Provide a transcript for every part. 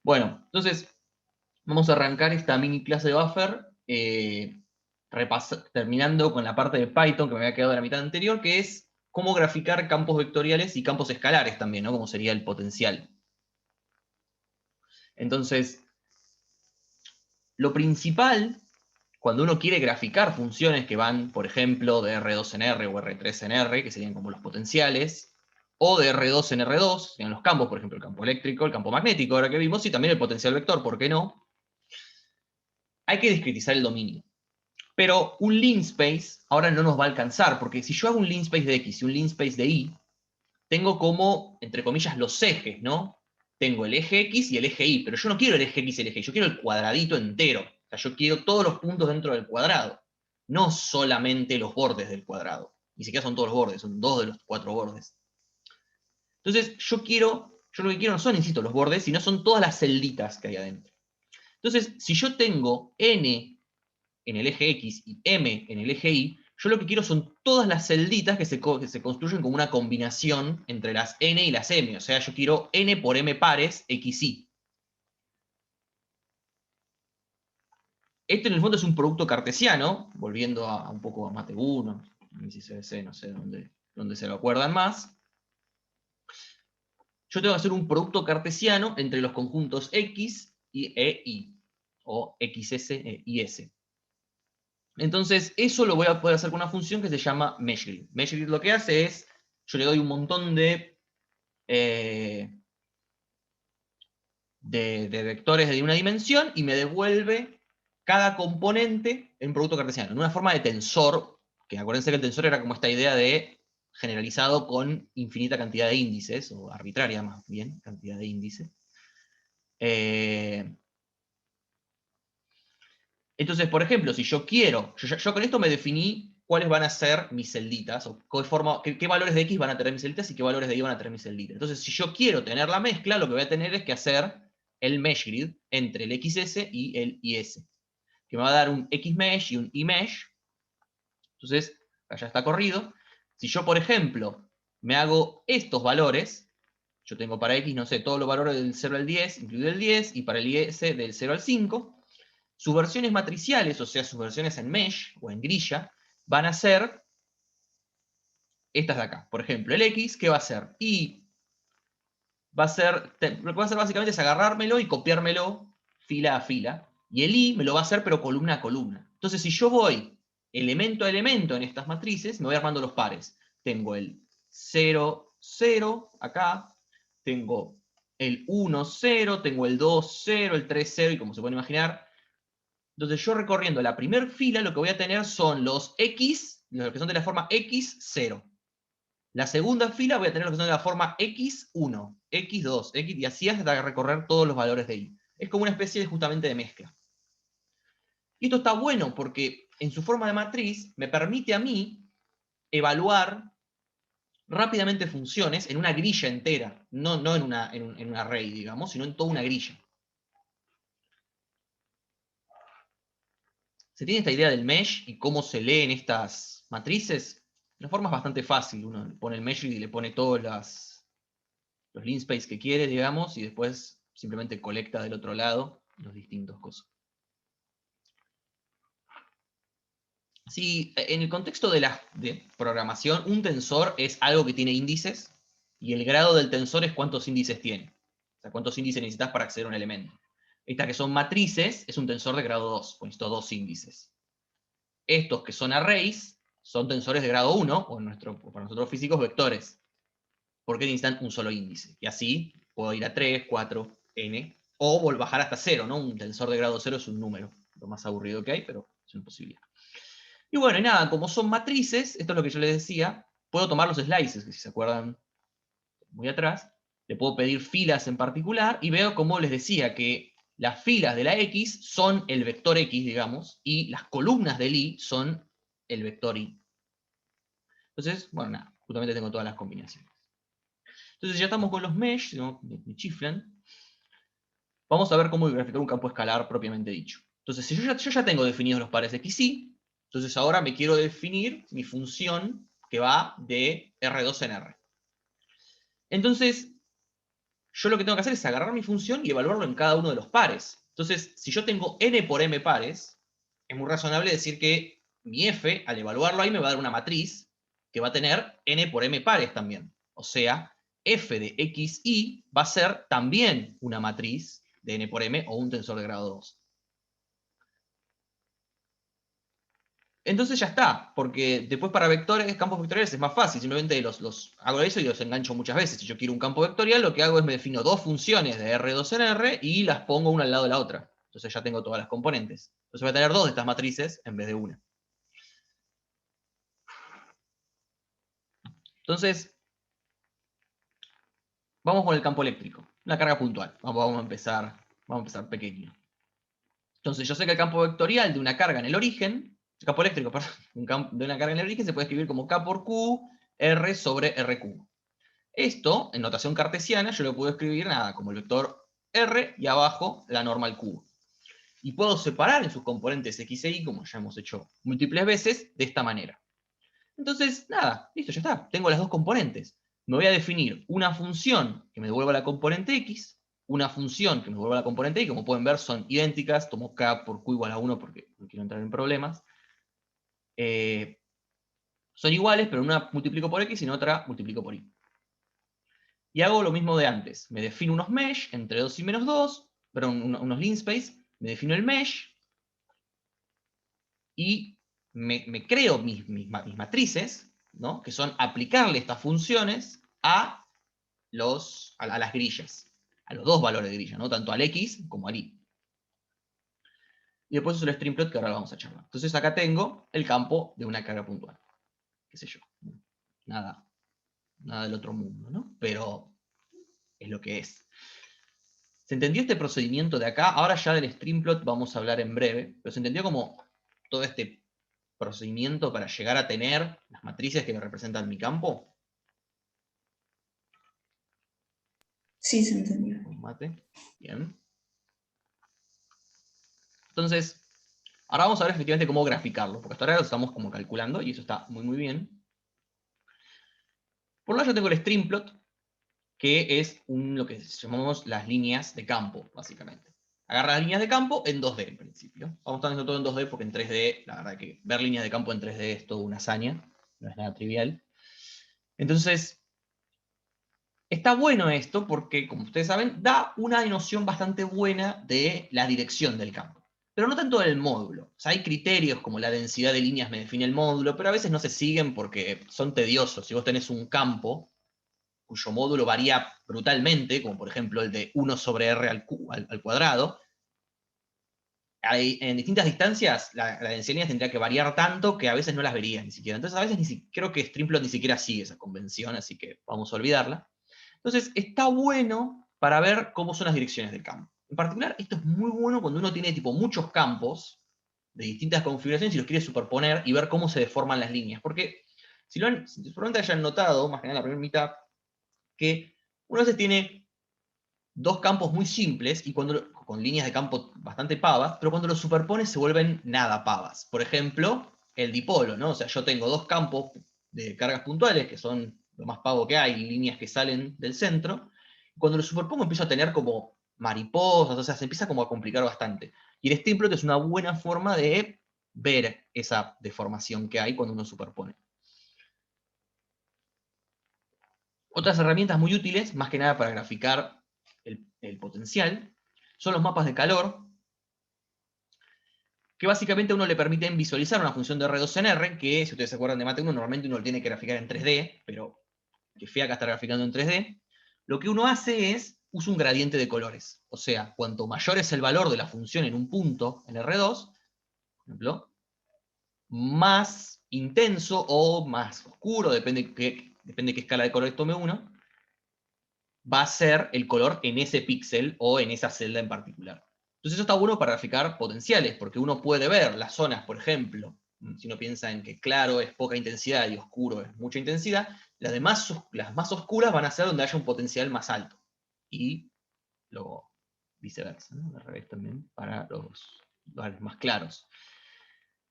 Bueno, entonces vamos a arrancar esta mini clase de buffer terminando con la parte de Python que me había quedado de la mitad anterior, que es cómo graficar campos vectoriales y campos escalares también, ¿no? Como sería el potencial. Entonces, lo principal, cuando uno quiere graficar funciones que van, por ejemplo, de R2 en R o R3 en R, que serían como los potenciales, o de R2 en R2, serían los campos, por ejemplo, el campo eléctrico, el campo magnético, ahora que vimos, y también el potencial vector, ¿por qué no? Hay que discretizar el dominio. Pero un linspace ahora no nos va a alcanzar, porque si yo hago un linspace de X y un linspace de Y, tengo como, entre comillas, los ejes, ¿no? Tengo el eje X y el eje Y, pero yo no quiero el eje X y el eje Y, yo quiero el cuadradito entero. O sea, yo quiero todos los puntos dentro del cuadrado, no solamente los bordes del cuadrado. Ni siquiera son todos los bordes, son 2 de los 4 bordes. Entonces, yo lo que quiero no son, insisto, los bordes, sino son todas las celditas que hay adentro. Entonces, si yo tengo n en el eje X y m en el eje Y, yo lo que quiero son todas las celditas que se construyen como una combinación entre las n y las m. O sea, yo quiero n por m pares xy. Esto en el fondo es un producto cartesiano, volviendo a un poco a Mate 1, si se no sé dónde se lo acuerdan más. Yo tengo que hacer un producto cartesiano entre los conjuntos x e y, o xs e is. Entonces, eso lo voy a poder hacer con una función que se llama meshgrid. Meshgrid lo que hace es, yo le doy un montón de vectores de una dimensión y me devuelve cada componente en un producto cartesiano, en una forma de tensor, que acuérdense que el tensor era como esta idea de generalizado con infinita cantidad de índices, o arbitraria más bien, cantidad de índices. Entonces, por ejemplo, si yo quiero, yo con esto me definí cuáles van a ser mis celditas, o qué valores de X van a tener mis celditas y qué valores de Y van a tener mis celditas. Entonces, si yo quiero tener la mezcla, lo que voy a tener es que hacer el mesh grid entre el XS y el IS, que me va a dar un XMesh y un IMesh. Entonces, ya está corrido. Si yo, por ejemplo, me hago estos valores, yo tengo para X, no sé, todos los valores del 0 al 10, incluido el 10, y para el IS del 0 al 5, sus versiones matriciales, o sea, sus versiones en mesh o en grilla, van a ser estas de acá. Por ejemplo, el X, ¿qué va a ser? Y va a ser, lo que va a hacer básicamente es agarrármelo y copiármelo fila a fila. Y el Y me lo va a hacer, pero columna a columna. Entonces, si yo voy elemento a elemento en estas matrices, me voy armando los pares. Tengo el 0, 0 acá, tengo el 1, 0, tengo el 2, 0, el 3, 0, y como se pueden imaginar, entonces yo recorriendo la primera fila lo que voy a tener son los X, los que son de la forma X0. La segunda fila voy a tener los que son de la forma X1, X2, X, y así hasta recorrer todos los valores de Y. Es como una especie justamente de mezcla. Y esto está bueno porque en su forma de matriz me permite a mí evaluar rápidamente funciones en una grilla entera, no en un array, digamos, sino en toda una grilla. ¿Se tiene esta idea del mesh y cómo se leen estas matrices? La forma es bastante fácil. Uno pone el mesh y le pone todos los linspace que quiere, digamos, y después simplemente colecta del otro lado los distintos cosas. Sí, en el contexto de programación, un tensor es algo que tiene índices, y el grado del tensor es cuántos índices tiene. O sea, cuántos índices necesitas para acceder a un elemento. Estas que son matrices, es un tensor de grado 2, pues necesito 2 índices. Estos que son arrays, son tensores de grado 1, o para nosotros físicos, vectores, porque necesitan un solo índice. Y así puedo ir a 3, 4, n, o bajar hasta 0, ¿no? Un tensor de grado 0 es un número, lo más aburrido que hay, pero es una posibilidad. Y bueno, y nada, como son matrices, esto es lo que yo les decía, puedo tomar los slices, que si se acuerdan muy atrás, le puedo pedir filas en particular, y veo, como les decía, que las filas de la X son el vector X, digamos, y las columnas del Y son el vector Y. Entonces, bueno, nada, justamente tengo todas las combinaciones. Entonces ya estamos con los mesh, ¿no? Me chiflan. Vamos a ver cómo graficar un campo escalar propiamente dicho. Entonces, si yo ya tengo definidos los pares X, Y, entonces ahora me quiero definir mi función que va de R2 en R. Entonces, yo lo que tengo que hacer es agarrar mi función y evaluarlo en cada uno de los pares. Entonces, si yo tengo n por m pares, es muy razonable decir que mi f, al evaluarlo ahí, me va a dar una matriz que va a tener n por m pares también. O sea, f de xy va a ser también una matriz de n por m o un tensor de grado 2. Entonces ya está, porque después para vectores, campos vectoriales es más fácil, simplemente los hago eso y los engancho muchas veces. Si yo quiero un campo vectorial, lo que hago es me defino dos funciones de R2 en R y las pongo una al lado de la otra. Entonces ya tengo todas las componentes. Entonces voy a tener dos de estas matrices en vez de una. Entonces, vamos con el campo eléctrico, la carga puntual. Vamos a empezar pequeño. Entonces yo sé que el campo vectorial de una carga en el origen, el campo eléctrico, perdón, de una carga en el origen se puede escribir como K por Q, R sobre RQ. Esto, en notación cartesiana, yo lo puedo escribir nada, como el vector R y abajo la norma al cubo. Y puedo separar en sus componentes X e Y, como ya hemos hecho múltiples veces, de esta manera. Entonces, nada, listo, ya está. Tengo las dos componentes. Me voy a definir una función que me devuelva la componente X, una función que me devuelva la componente Y, como pueden ver son idénticas, tomo K por Q igual a 1 porque no quiero entrar en problemas. Son iguales, pero una multiplico por X y en otra multiplico por Y. Y hago lo mismo de antes. Me defino unos mesh entre 2 y menos 2, perdón, unos linspace, me defino el mesh y me creo mis matrices, ¿no? Que son aplicarle estas funciones a las grillas, a los dos valores de grilla, ¿no? Tanto al X como al Y. Y después uso el streamplot que ahora lo vamos a charlar. Entonces acá tengo el campo de una carga puntual. Qué sé yo. Nada del otro mundo, ¿no? Pero es lo que es. ¿Se entendió este procedimiento de acá? Ahora ya del streamplot vamos a hablar en breve, pero ¿se entendió como todo este procedimiento para llegar a tener las matrices que me representan mi campo? Sí, se entendió. Mate. Bien. Entonces, ahora vamos a ver efectivamente cómo graficarlo, porque hasta ahora lo estamos como calculando y eso está muy muy bien. Por un lado yo tengo el streamplot, que es lo que llamamos las líneas de campo, básicamente. Agarra las líneas de campo en 2D en principio. Vamos a estar haciendo todo en 2D porque en 3D, la verdad que ver líneas de campo en 3D es toda una hazaña, no es nada trivial. Entonces, está bueno esto porque, como ustedes saben, da una noción bastante buena de la dirección del campo. Pero no tanto del módulo. O sea, hay criterios como la densidad de líneas me define el módulo, pero a veces no se siguen porque son tediosos. Si vos tenés un campo cuyo módulo varía brutalmente, como por ejemplo el de 1 sobre r al cuadrado, en distintas distancias la densidad de líneas tendría que variar tanto que a veces no las verías ni siquiera. Entonces a veces creo que Streamplot ni siquiera sigue esa convención, así que vamos a olvidarla. Entonces está bueno para ver cómo son las direcciones del campo. En particular, esto es muy bueno cuando uno tiene tipo muchos campos de distintas configuraciones y los quiere superponer y ver cómo se deforman las líneas. Porque si probablemente hayan notado, más que nada en la primera mitad, que uno a veces tiene dos campos muy simples y con líneas de campo bastante pavas, pero cuando los superpones se vuelven nada pavas. Por ejemplo, el dipolo, ¿no? O sea, yo tengo dos campos de cargas puntuales, que son lo más pavo que hay, líneas que salen del centro. Cuando los superpongo empiezo a tener como mariposas, o sea, se empieza como a complicar bastante. Y el streamplot es una buena forma de ver esa deformación que hay cuando uno superpone. Otras herramientas muy útiles, más que nada para graficar el potencial, son los mapas de calor, que básicamente a uno le permiten visualizar una función de R2 en R, que si ustedes se acuerdan de Mate 1, normalmente uno lo tiene que graficar en 3D, pero que fea que estar graficando en 3D. Lo que uno hace es, usa un gradiente de colores. O sea, cuanto mayor es el valor de la función en un punto en R2, por ejemplo, más intenso o más oscuro, depende qué escala de colores tome uno, va a ser el color en ese píxel o en esa celda en particular. Entonces eso está bueno para graficar potenciales, porque uno puede ver las zonas, por ejemplo, si uno piensa en que claro es poca intensidad y oscuro es mucha intensidad, las más oscuras van a ser donde haya un potencial más alto. Y luego viceversa, ¿no? Al revés también, para los lugares más claros.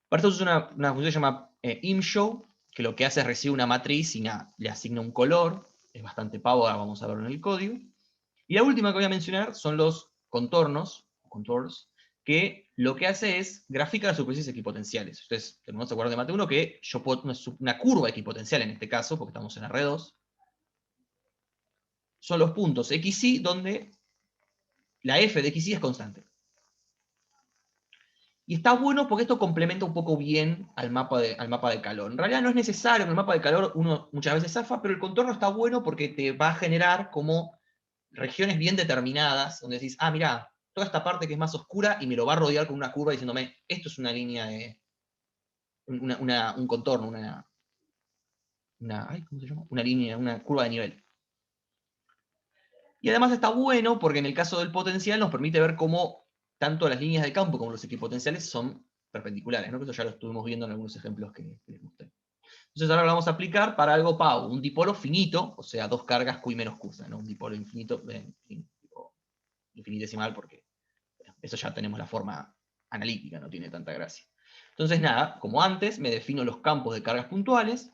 Para esto es una función que se llama imshow, que lo que hace es recibir una matriz y le asigna un color, es bastante pavo, ahora vamos a verlo en el código. Y la última que voy a mencionar son los contornos, contours, que lo que hace es graficar las superficies equipotenciales. Ustedes tenemos que acordar de Mate 1 que yo puedo una curva equipotencial en este caso, porque estamos en R2, son los puntos X, Y, donde la F de X, Y es constante. Y está bueno porque esto complementa un poco bien al mapa de calor. En realidad no es necesario, en el mapa de calor uno muchas veces zafa, pero el contorno está bueno porque te va a generar como regiones bien determinadas, donde decís, ah, mirá, toda esta parte que es más oscura y me lo va a rodear con una curva diciéndome, esto es una línea de, un contorno, ay, ¿cómo se llama? Una línea, una curva de nivel. Y además está bueno porque en el caso del potencial nos permite ver cómo tanto las líneas de campo como los equipotenciales son perpendiculares, ¿no? Que eso ya lo estuvimos viendo en algunos ejemplos que les mostré. Entonces ahora lo vamos a aplicar para algo PAU, un dipolo finito, o sea, dos cargas Q y menos Q, ¿no? Un dipolo infinito, infinitesimal, porque bueno, eso ya tenemos la forma analítica, no tiene tanta gracia. Entonces nada, como antes, me defino los campos de cargas puntuales,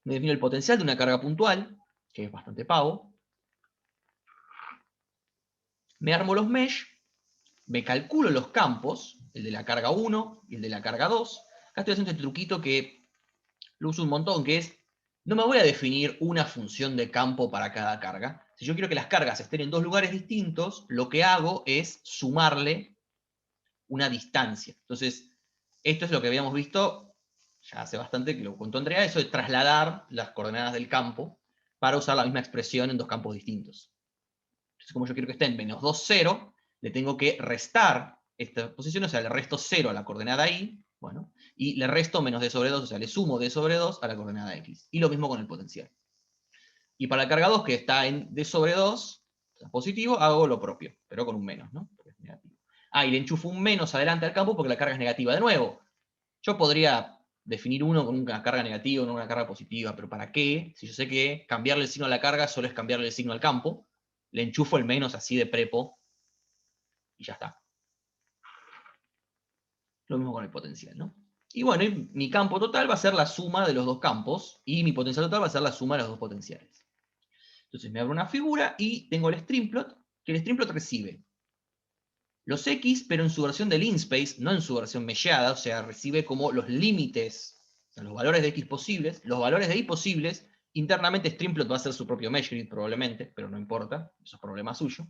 me defino el potencial de una carga puntual, que es bastante pavo, me armo los mesh, me calculo los campos, el de la carga 1 y el de la carga 2. Acá estoy haciendo este truquito que lo uso un montón, que es, no me voy a definir una función de campo para cada carga. Si yo quiero que las cargas estén en dos lugares distintos, lo que hago es sumarle una distancia. Entonces, esto es lo que habíamos visto ya hace bastante, que lo contó Andrea, eso de trasladar las coordenadas del campo para usar la misma expresión en dos campos distintos. Entonces, como yo quiero que estén menos 2, 0, le tengo que restar esta posición, o sea, le resto 0 a la coordenada y, bueno, y le resto menos d sobre 2, o sea, le sumo d sobre 2 a la coordenada x. Y lo mismo con el potencial. Y para la carga 2, que está en d sobre 2, o sea, positivo, hago lo propio, pero con un menos, ¿no? Porque es negativo. Ah, y le enchufo un menos adelante al campo porque la carga es negativa. De nuevo, yo podría definir uno con una carga negativa, no una carga positiva, pero ¿para qué? Si yo sé que cambiarle el signo a la carga solo es cambiarle el signo al campo, le enchufo el menos así de prepo y ya está. Lo mismo con el potencial, ¿no? Y bueno, mi campo total va a ser la suma de los dos campos y mi potencial total va a ser la suma de los dos potenciales. Entonces me abro una figura y tengo el streamplot, que el streamplot recibe los X, pero en su versión de linspace, no en su versión mesheada, o sea, recibe como los límites, o sea, los valores de X posibles, los valores de Y posibles. Internamente streamplot va a ser su propio mesh grid probablemente, pero no importa, eso es problema suyo.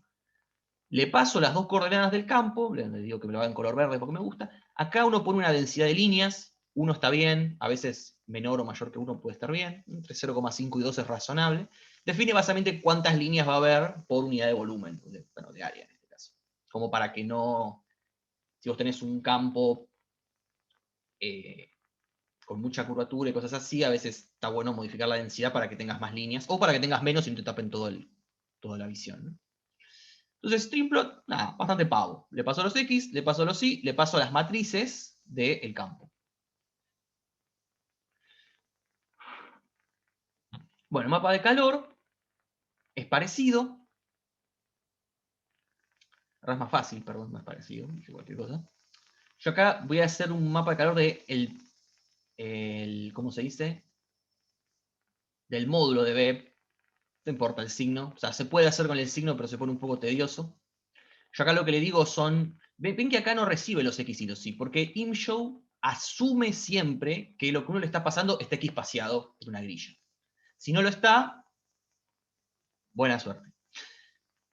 Le paso las dos coordenadas del campo, le digo que me lo haga en color verde porque me gusta. Acá uno pone una densidad de líneas, 1 está bien, a veces menor o mayor que 1 puede estar bien, entre 0,5 y 2 es razonable. Define básicamente cuántas líneas va a haber por unidad de volumen, bueno, de área en este caso. Como para que no, si vos tenés un campo con mucha curvatura y cosas así, a veces está bueno modificar la densidad para que tengas más líneas, o para que tengas menos y no te tapen toda la visión, ¿no? Entonces, streamplot, nada, bastante pavo. Le paso a los X, le paso a los Y, le paso a las matrices del campo. Bueno, el mapa de calor es parecido. Ahora es más fácil, perdón, más parecido, dije cualquier cosa. Yo acá voy a hacer un mapa de calor de ¿cómo se dice? Del módulo de BEP. No importa el signo. O sea, se puede hacer con el signo, pero se pone un poco tedioso. Yo acá lo que le digo son, ven que acá no recibe los X y los Y, porque ImShow asume siempre que lo que uno le está pasando está X espaciado en una grilla. Si no lo está, buena suerte.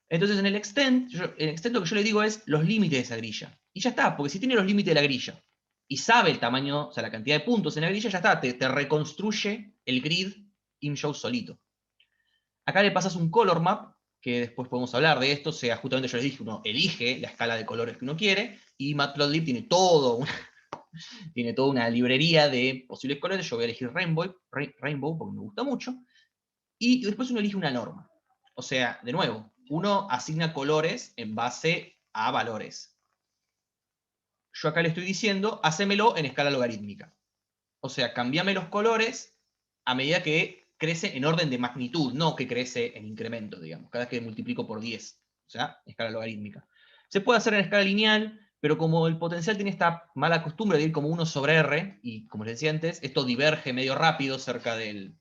Entonces en el extend lo que yo le digo es los límites de esa grilla. Y ya está, porque si tiene los límites de la grilla y sabe el tamaño, o sea, la cantidad de puntos en la grilla, ya está, te reconstruye el grid ImShow solito. Acá le pasas un color map, que después podemos hablar de esto, o sea, justamente yo les dije, uno elige la escala de colores que uno quiere, y Matplotlib tiene tiene toda una librería de posibles colores. Yo voy a elegir Rainbow porque me gusta mucho, y después uno elige una norma. O sea, de nuevo, uno asigna colores en base a valores. Yo acá le estoy diciendo, hacémelo en escala logarítmica. O sea, cambiame los colores a medida que crece en orden de magnitud, no que crece en incremento, digamos, cada vez que multiplico por 10, o sea, escala logarítmica. Se puede hacer en escala lineal, pero como el potencial tiene esta mala costumbre de ir como 1 sobre R, y como les decía antes, esto diverge medio rápido cerca de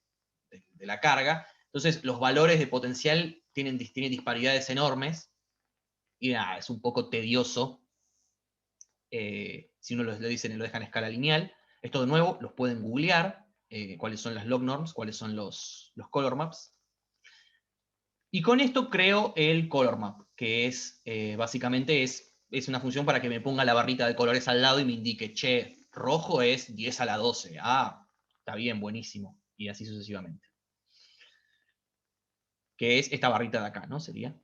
la carga, entonces los valores de potencial tienen disparidades enormes, y nada, es un poco tedioso si uno lo deja en escala lineal. Esto de nuevo, los pueden googlear, cuáles son las log norms, cuáles son los color maps. Y con esto creo el color map, que es básicamente es una función para que me ponga la barrita de colores al lado y me indique, che, rojo es 10 a la 12. Ah, está bien, buenísimo. Y así sucesivamente. Que es esta barrita de acá, ¿no? Sería.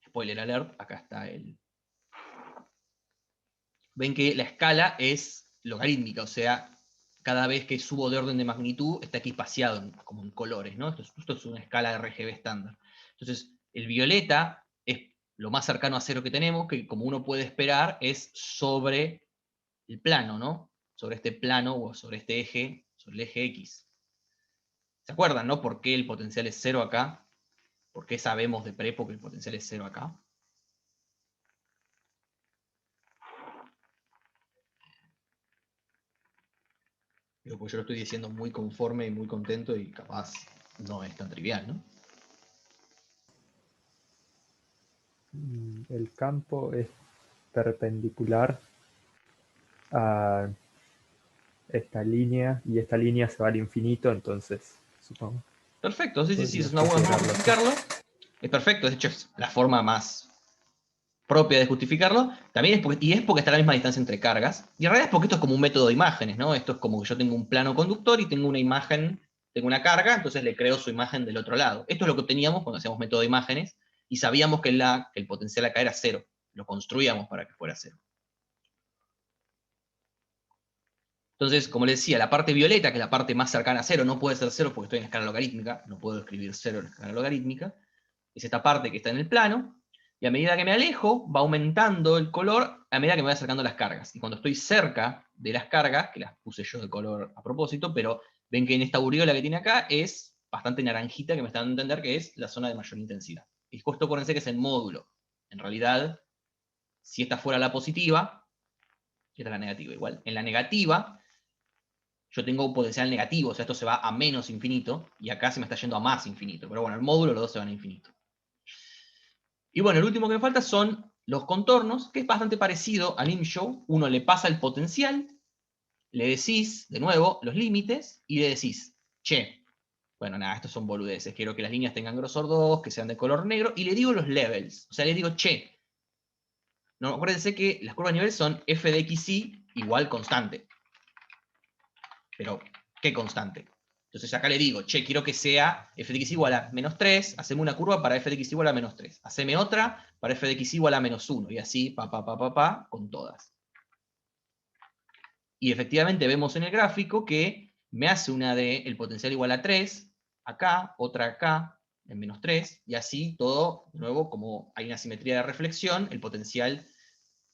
Spoiler alert, acá está el... Ven que la escala es logarítmica, o sea, cada vez que subo de orden de magnitud está aquí espaciado como en colores, ¿no? Esto es una escala RGB estándar. Entonces, el violeta es lo más cercano a cero que tenemos, que como uno puede esperar, es sobre el plano, ¿no? Sobre este plano o sobre este eje, sobre el eje X. ¿Se acuerdan, no? ¿Por qué el potencial es cero acá? ¿Por qué sabemos de prepo que el potencial es cero acá? Digo, porque yo lo estoy diciendo muy conforme y muy contento y capaz no es tan trivial, ¿no? El campo es perpendicular a esta línea y esta línea se va al infinito, entonces supongo. Perfecto, sí, Podría es una buena forma de considerarlo justificarlo. Es perfecto, de hecho es la forma más propia de justificarlo. También es porque está a la misma distancia entre cargas. Y en realidad es porque esto es como un método de imágenes, ¿no? Esto es como que yo tengo un plano conductor y tengo una imagen, tengo una carga, entonces le creo su imagen del otro lado. Esto es lo que obteníamos cuando hacíamos método de imágenes y sabíamos que el potencial acá era cero. Lo construíamos para que fuera cero. Entonces, como les decía, la parte violeta, que es la parte más cercana a cero, no puede ser cero porque estoy en escala logarítmica, no puedo escribir cero en escala logarítmica, es esta parte que está en el plano, y a medida que me alejo, va aumentando el color a medida que me voy acercando a las cargas. Y cuando estoy cerca de las cargas, que las puse yo de color a propósito, pero ven que en esta aureola que tiene acá es bastante naranjita, que me está dando a entender que es la zona de mayor intensidad. Y justo acuérdense que es el módulo. En realidad, si esta fuera la positiva, esta es la negativa igual. En la negativa, yo tengo un potencial negativo, o sea, esto se va a menos infinito, y acá se me está yendo a más infinito. Pero bueno, el módulo los dos se van a infinito. Y bueno, el último que me falta son los contornos, que es bastante parecido al ImShow. Uno le pasa el potencial, le decís, de nuevo, los límites, y le decís, che, bueno, nada, estos son boludeces, quiero que las líneas tengan grosor 2, que sean de color negro, y le digo los levels. O sea, le digo, che, no, acuérdense que las curvas de nivel son f de xy igual constante. Pero, ¿qué constante? Entonces acá le digo, che, quiero que sea f de x igual a menos 3, haceme una curva para f de x igual a menos 3, haceme otra para f de x igual a menos 1, y así, con todas. Y efectivamente vemos en el gráfico que me hace una de el potencial igual a 3, acá, otra acá, en menos 3, y así todo, de nuevo, como hay una simetría de reflexión, el potencial,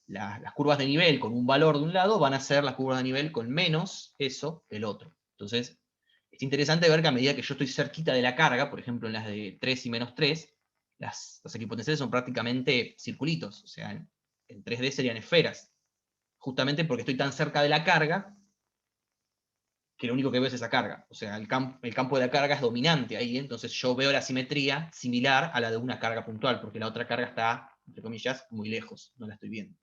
las curvas de nivel con un valor de un lado van a ser las curvas de nivel con menos eso del otro. Entonces, es interesante ver que a medida que yo estoy cerquita de la carga, por ejemplo en las de 3 y menos 3, las equipotenciales son prácticamente circulitos, o sea, en 3D serían esferas, justamente porque estoy tan cerca de la carga que lo único que veo es esa carga. O sea, el campo de la carga es dominante ahí, entonces yo veo la simetría similar a la de una carga puntual, porque la otra carga está, entre comillas, muy lejos, no la estoy viendo.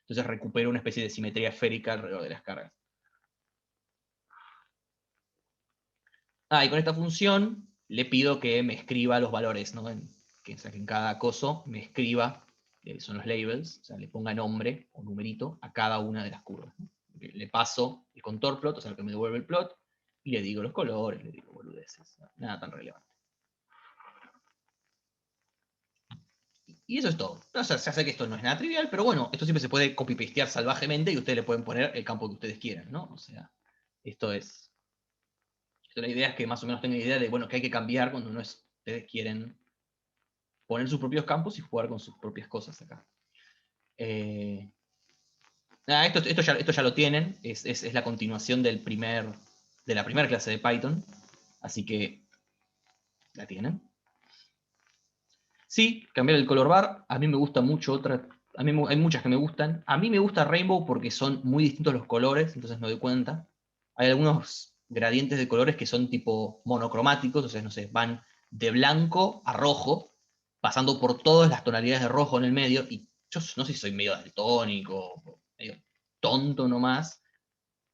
Entonces recupero una especie de simetría esférica alrededor de las cargas. Y con esta función le pido que me escriba los valores, ¿no? O sea, que en cada coso me escriba, son los labels, o sea, le ponga nombre o numerito a cada una de las curvas, ¿no? Le paso el contour plot, o sea, lo que me devuelve el plot, y le digo los colores, le digo boludeces, ¿no? Nada tan relevante. Y eso es todo. O sea, se hace que esto no es nada trivial, pero bueno, esto siempre se puede copy-pastear salvajemente y ustedes le pueden poner el campo que ustedes quieran, ¿no? O sea, esto es... La idea es que más o menos tengan idea de, bueno, que hay que cambiar cuando ustedes quieren poner sus propios campos y jugar con sus propias cosas acá. Esto ya lo tienen, es la continuación de la primera clase de Python, así que la tienen. Sí, cambiar el color bar, a mí me gusta mucho hay muchas que me gustan. A mí me gusta Rainbow porque son muy distintos los colores, entonces me doy cuenta. Hay algunos gradientes de colores que son tipo monocromáticos, o sea, no sé, van de blanco a rojo, pasando por todas las tonalidades de rojo en el medio, y yo no sé si soy medio daltónico, medio tonto nomás,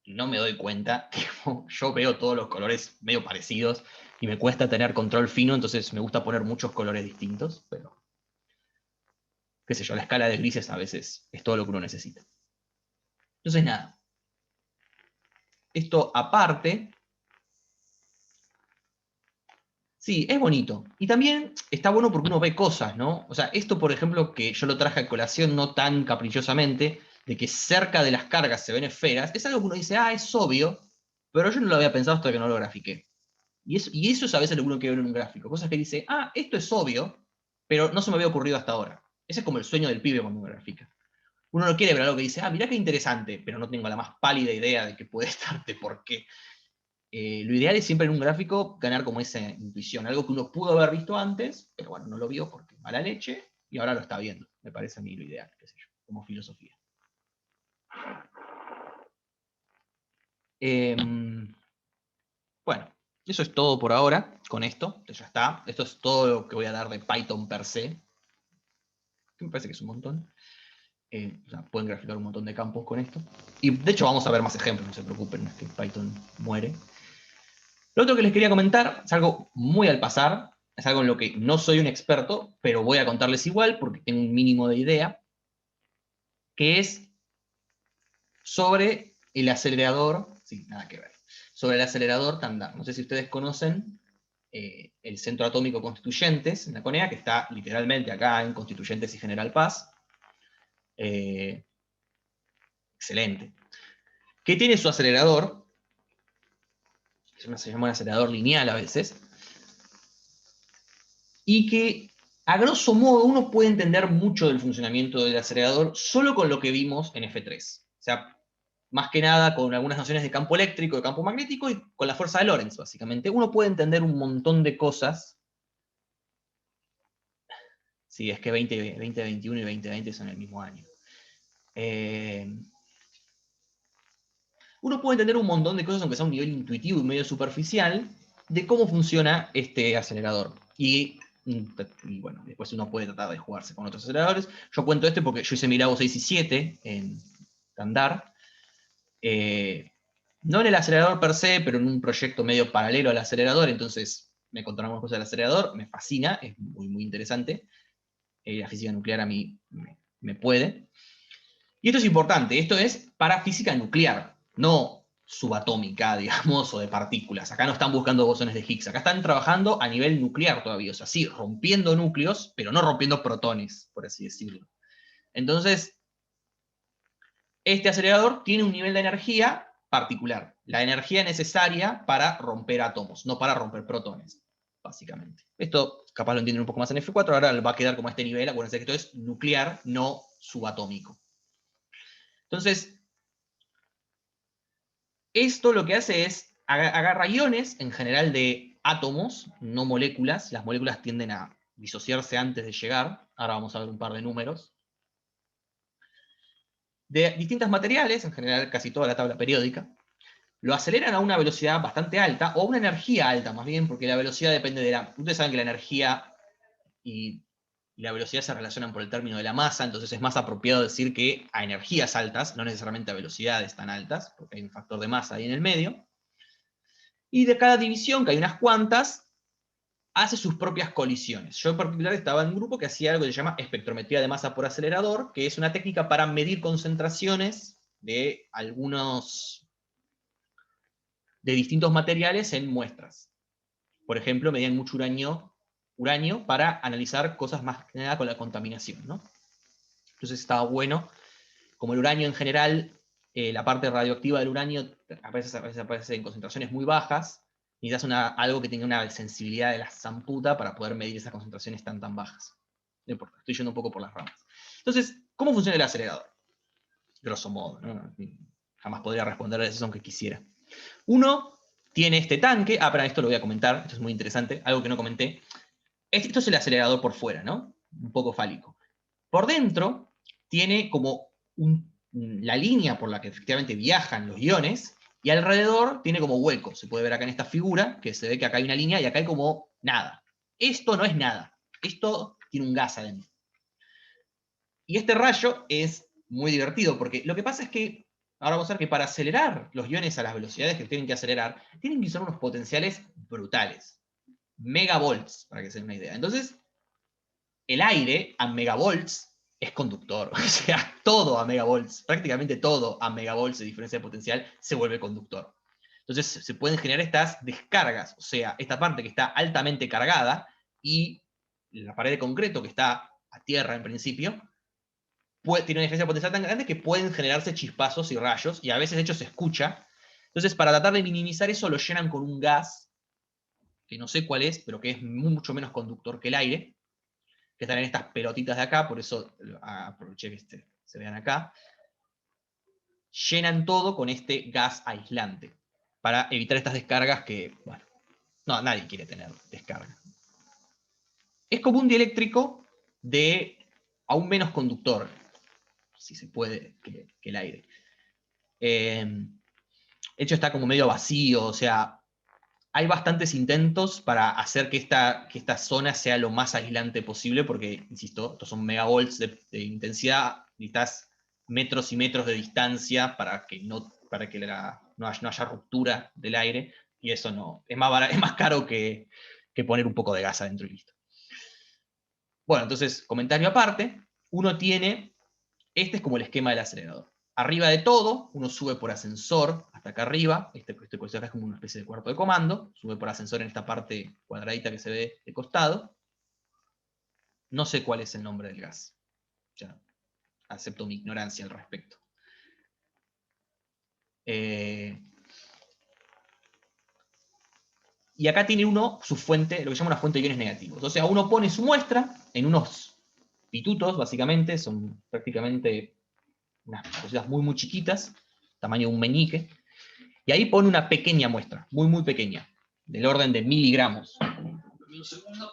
no me doy cuenta que yo veo todos los colores medio parecidos, y me cuesta tener control fino, entonces me gusta poner muchos colores distintos, pero qué sé yo, la escala de grises a veces es todo lo que uno necesita. Entonces nada, esto aparte, sí, es bonito. Y también está bueno porque uno ve cosas, ¿no? O sea, esto, por ejemplo, que yo lo traje a colación no tan caprichosamente, de que cerca de las cargas se ven esferas, es algo que uno dice, ah, es obvio, pero yo no lo había pensado hasta que no lo grafiqué. Y eso es a veces lo que uno quiere ver en un gráfico. Cosas que dice, ah, esto es obvio, pero no se me había ocurrido hasta ahora. Ese es como el sueño del pibe cuando uno grafica. Uno no quiere ver algo que dice, ah, mirá qué interesante, pero no tengo la más pálida idea de que puede estar, de por qué. Lo ideal es siempre en un gráfico ganar como esa intuición, algo que uno pudo haber visto antes, pero bueno, no lo vio porque mala leche, y ahora lo está viendo. Me parece a mí lo ideal, qué sé yo, como filosofía. Bueno, eso es todo por ahora con esto, ya está. Esto es todo lo que voy a dar de Python per se, que me parece que es un montón. O sea, pueden graficar un montón de campos con esto. Y de hecho vamos a ver más ejemplos, no se preocupen, no es que Python muere. Lo otro que les quería comentar es algo muy al pasar, es algo en lo que no soy un experto, pero voy a contarles igual porque tengo un mínimo de idea, que es sobre el acelerador, sí, nada que ver, sobre el acelerador Tandar. No sé si ustedes conocen el Centro Atómico Constituyentes en la CONEA, que está literalmente acá en Constituyentes y General Paz. Excelente. Que tiene su acelerador, se llama un acelerador lineal a veces, y que a grosso modo uno puede entender mucho del funcionamiento del acelerador solo con lo que vimos en F3. O sea, más que nada con algunas nociones de campo eléctrico, de campo magnético y con la fuerza de Lorentz, básicamente. Uno puede entender un montón de cosas. Sí, es que 2021 y 2020 son el mismo año. Uno puede entender un montón de cosas, aunque sea a un nivel intuitivo y medio superficial, de cómo funciona este acelerador. Y bueno, después uno puede tratar de jugarse con otros aceleradores. Yo cuento este porque yo hice mi Labo 6 y 7 en Tandar. No en el acelerador per se, pero en un proyecto medio paralelo al acelerador, entonces me contaron algunas cosas del acelerador, me fascina, es muy, muy interesante. La física nuclear a mí me puede. Y esto es importante, esto es para física nuclear, no subatómica, digamos, o de partículas. Acá no están buscando bosones de Higgs, acá están trabajando a nivel nuclear todavía, o sea, sí, rompiendo núcleos, pero no rompiendo protones, por así decirlo. Entonces, este acelerador tiene un nivel de energía particular, la energía necesaria para romper átomos, no para romper protones, básicamente. Esto capaz lo entienden un poco más en F4, ahora va a quedar como a este nivel, acuérdense que esto es nuclear, no subatómico. Entonces, esto lo que hace es agarra iones, en general de átomos, no moléculas. Las moléculas tienden a disociarse antes de llegar. Ahora vamos a ver un par de números. De distintos materiales, en general casi toda la tabla periódica, lo aceleran a una velocidad bastante alta, o una energía alta más bien, porque la velocidad depende de la... Ustedes saben que la energía y la velocidad se relacionan por el término de la masa, entonces es más apropiado decir que a energías altas, no necesariamente a velocidades tan altas, porque hay un factor de masa ahí en el medio. Y de cada división, que hay unas cuantas, hace sus propias colisiones. Yo en particular estaba en un grupo que hacía algo que se llama espectrometría de masa por acelerador, que es una técnica para medir concentraciones de de distintos materiales en muestras. Por ejemplo, medían mucho uranio para analizar cosas más que nada con la contaminación, ¿no? Entonces estaba bueno. Como el uranio en general, la parte radioactiva del uranio a veces aparece en concentraciones muy bajas, necesitas algo que tenga una sensibilidad de la zamputa para poder medir esas concentraciones tan bajas. No importa, estoy yendo un poco por las ramas. Entonces, ¿cómo funciona el acelerador? Grosso modo, ¿no? Jamás podría responder a eso aunque quisiera. Uno tiene este tanque, pero esto lo voy a comentar, esto es muy interesante, algo que no comenté. Esto es el acelerador por fuera, ¿no? Un poco fálico. Por dentro tiene como la línea por la que efectivamente viajan los iones, y alrededor tiene como huecos. Se puede ver acá en esta figura, que se ve que acá hay una línea y acá hay como nada. esto no es nada, esto tiene un gas adentro. Y este rayo es muy divertido, porque lo que pasa es que, ahora vamos a ver que para acelerar los iones a las velocidades que tienen que acelerar, tienen que usar unos potenciales brutales. Megavolts, para que se den una idea. Entonces, el aire a megavolts es conductor. O sea, todo a megavolts, prácticamente todo a megavolts de diferencia de potencial se vuelve conductor. Entonces se pueden generar estas descargas, o sea, esta parte que está altamente cargada y la pared de concreto que está a tierra en principio, tiene una diferencia potencial tan grande que pueden generarse chispazos y rayos, y a veces de hecho se escucha. Entonces, para tratar de minimizar eso, lo llenan con un gas, que no sé cuál es, pero que es mucho menos conductor que el aire, que están en estas pelotitas de acá, por eso aproveché que se vean acá. Llenan todo con este gas aislante, para evitar estas descargas que, bueno, no, nadie quiere tener descarga. Es como un dieléctrico de aún menos conductor, si se puede, que el aire. De hecho está como medio vacío, o sea, hay bastantes intentos para hacer que esta zona sea lo más aislante posible, porque, insisto, estos son megavolts de intensidad, necesitas metros y metros de distancia para que no haya ruptura del aire, y eso no, es más caro que poner un poco de gas adentro y listo. Bueno, entonces, comentario aparte, uno tiene, este es como el esquema del acelerador. Arriba de todo, uno sube por ascensor hasta acá arriba, este es como una especie de cuarto de comando, sube por ascensor en esta parte cuadradita que se ve de costado. No sé cuál es el nombre del gas. Ya, acepto mi ignorancia al respecto. Y acá tiene uno su fuente, lo que llama una fuente de iones negativos. O sea, uno pone su muestra en unos pitutos, básicamente, son prácticamente unas cositas muy, muy chiquitas, tamaño de un meñique, y ahí pone una pequeña muestra, muy, muy pequeña, del orden de miligramos. Un segundo.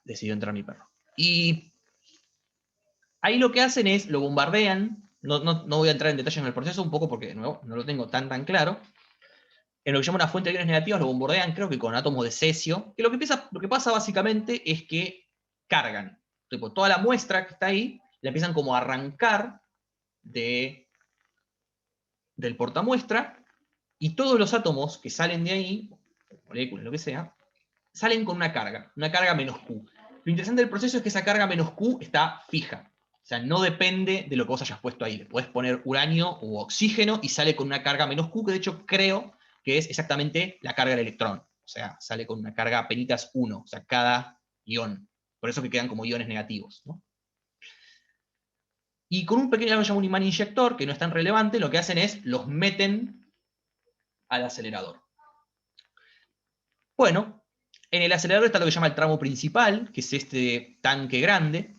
Decidió entrar mi perro. Y ahí lo que hacen es, lo bombardean, no voy a entrar en detalles en el proceso un poco porque de nuevo no lo tengo tan claro. En lo que llama una fuente de iones negativos lo bombardean creo que con átomos de cesio, que lo que pasa básicamente es que cargan. Tipo, toda la muestra que está ahí la empiezan como a arrancar del portamuestra, y todos los átomos que salen de ahí, moléculas, lo que sea, salen con una carga menos Q. Lo interesante del proceso es que esa carga menos Q está fija. O sea, no depende de lo que vos hayas puesto ahí. Le podés poner uranio u oxígeno y sale con una carga menos Q, que de hecho creo que es exactamente la carga del electrón. O sea, sale con una carga penitas 1, o sea, cada ion. Por eso que quedan como iones negativos, ¿no? Y con un pequeño, algo que llama un imán inyector, que no es tan relevante, lo que hacen es, los meten al acelerador. Bueno, en el acelerador está lo que se llama el tramo principal, que es este tanque grande,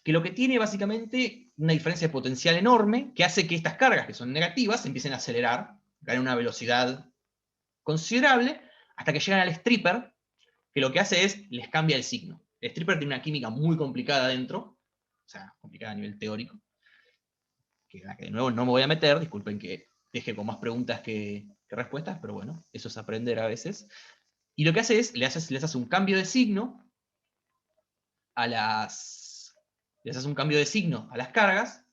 que lo que tiene básicamente una diferencia de potencial enorme, que hace que estas cargas, que son negativas, empiecen a acelerar, ganen una velocidad considerable, hasta que llegan al stripper, que lo que hace es, les cambia el signo. El stripper tiene una química muy complicada dentro, o sea, complicada a nivel teórico, que de nuevo no me voy a meter, disculpen que deje con más preguntas que respuestas, pero bueno, eso es aprender a veces. Y lo que hace es, les hace un cambio de signo a las cargas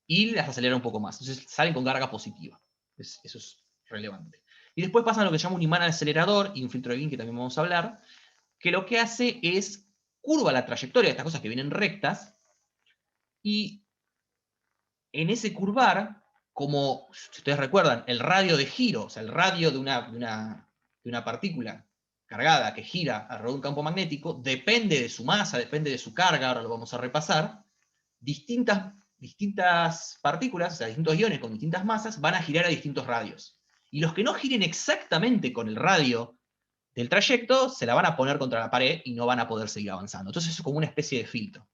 y las acelera un poco más. Entonces salen con carga positiva. Eso es relevante. Y después pasan lo que se llama un imán acelerador y un filtro de Wien, que también vamos a hablar, que lo que hace es curva la trayectoria de estas cosas que vienen rectas, y en ese curvar, como si ustedes recuerdan, el radio de giro, o sea, el radio de una partícula cargada que gira alrededor de un campo magnético, depende de su masa, depende de su carga, ahora lo vamos a repasar. Distintas partículas, o sea, distintos iones con distintas masas, van a girar a distintos radios. Y los que no giren exactamente con el radio del trayecto, se la van a poner contra la pared y no van a poder seguir avanzando. Entonces es como una especie de filtro.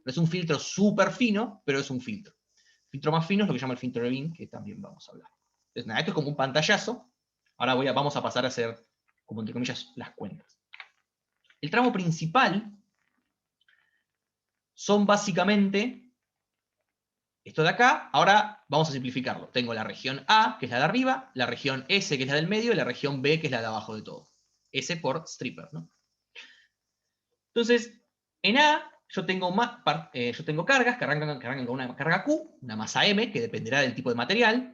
No es un filtro súper fino, pero es un filtro. El filtro más fino es lo que se llama el filtro de Wien, que también vamos a hablar. Entonces, nada, esto es como un pantallazo. Ahora vamos a pasar a hacer, como entre comillas, las cuentas. El tramo principal son básicamente esto de acá. Ahora vamos a simplificarlo. Tengo la región A, que es la de arriba, la región S, que es la del medio, y la región B, que es la de abajo de todo. S por stripper, ¿no? Entonces, en A yo tengo cargas que arrancan con una carga Q, una masa M, que dependerá del tipo de material.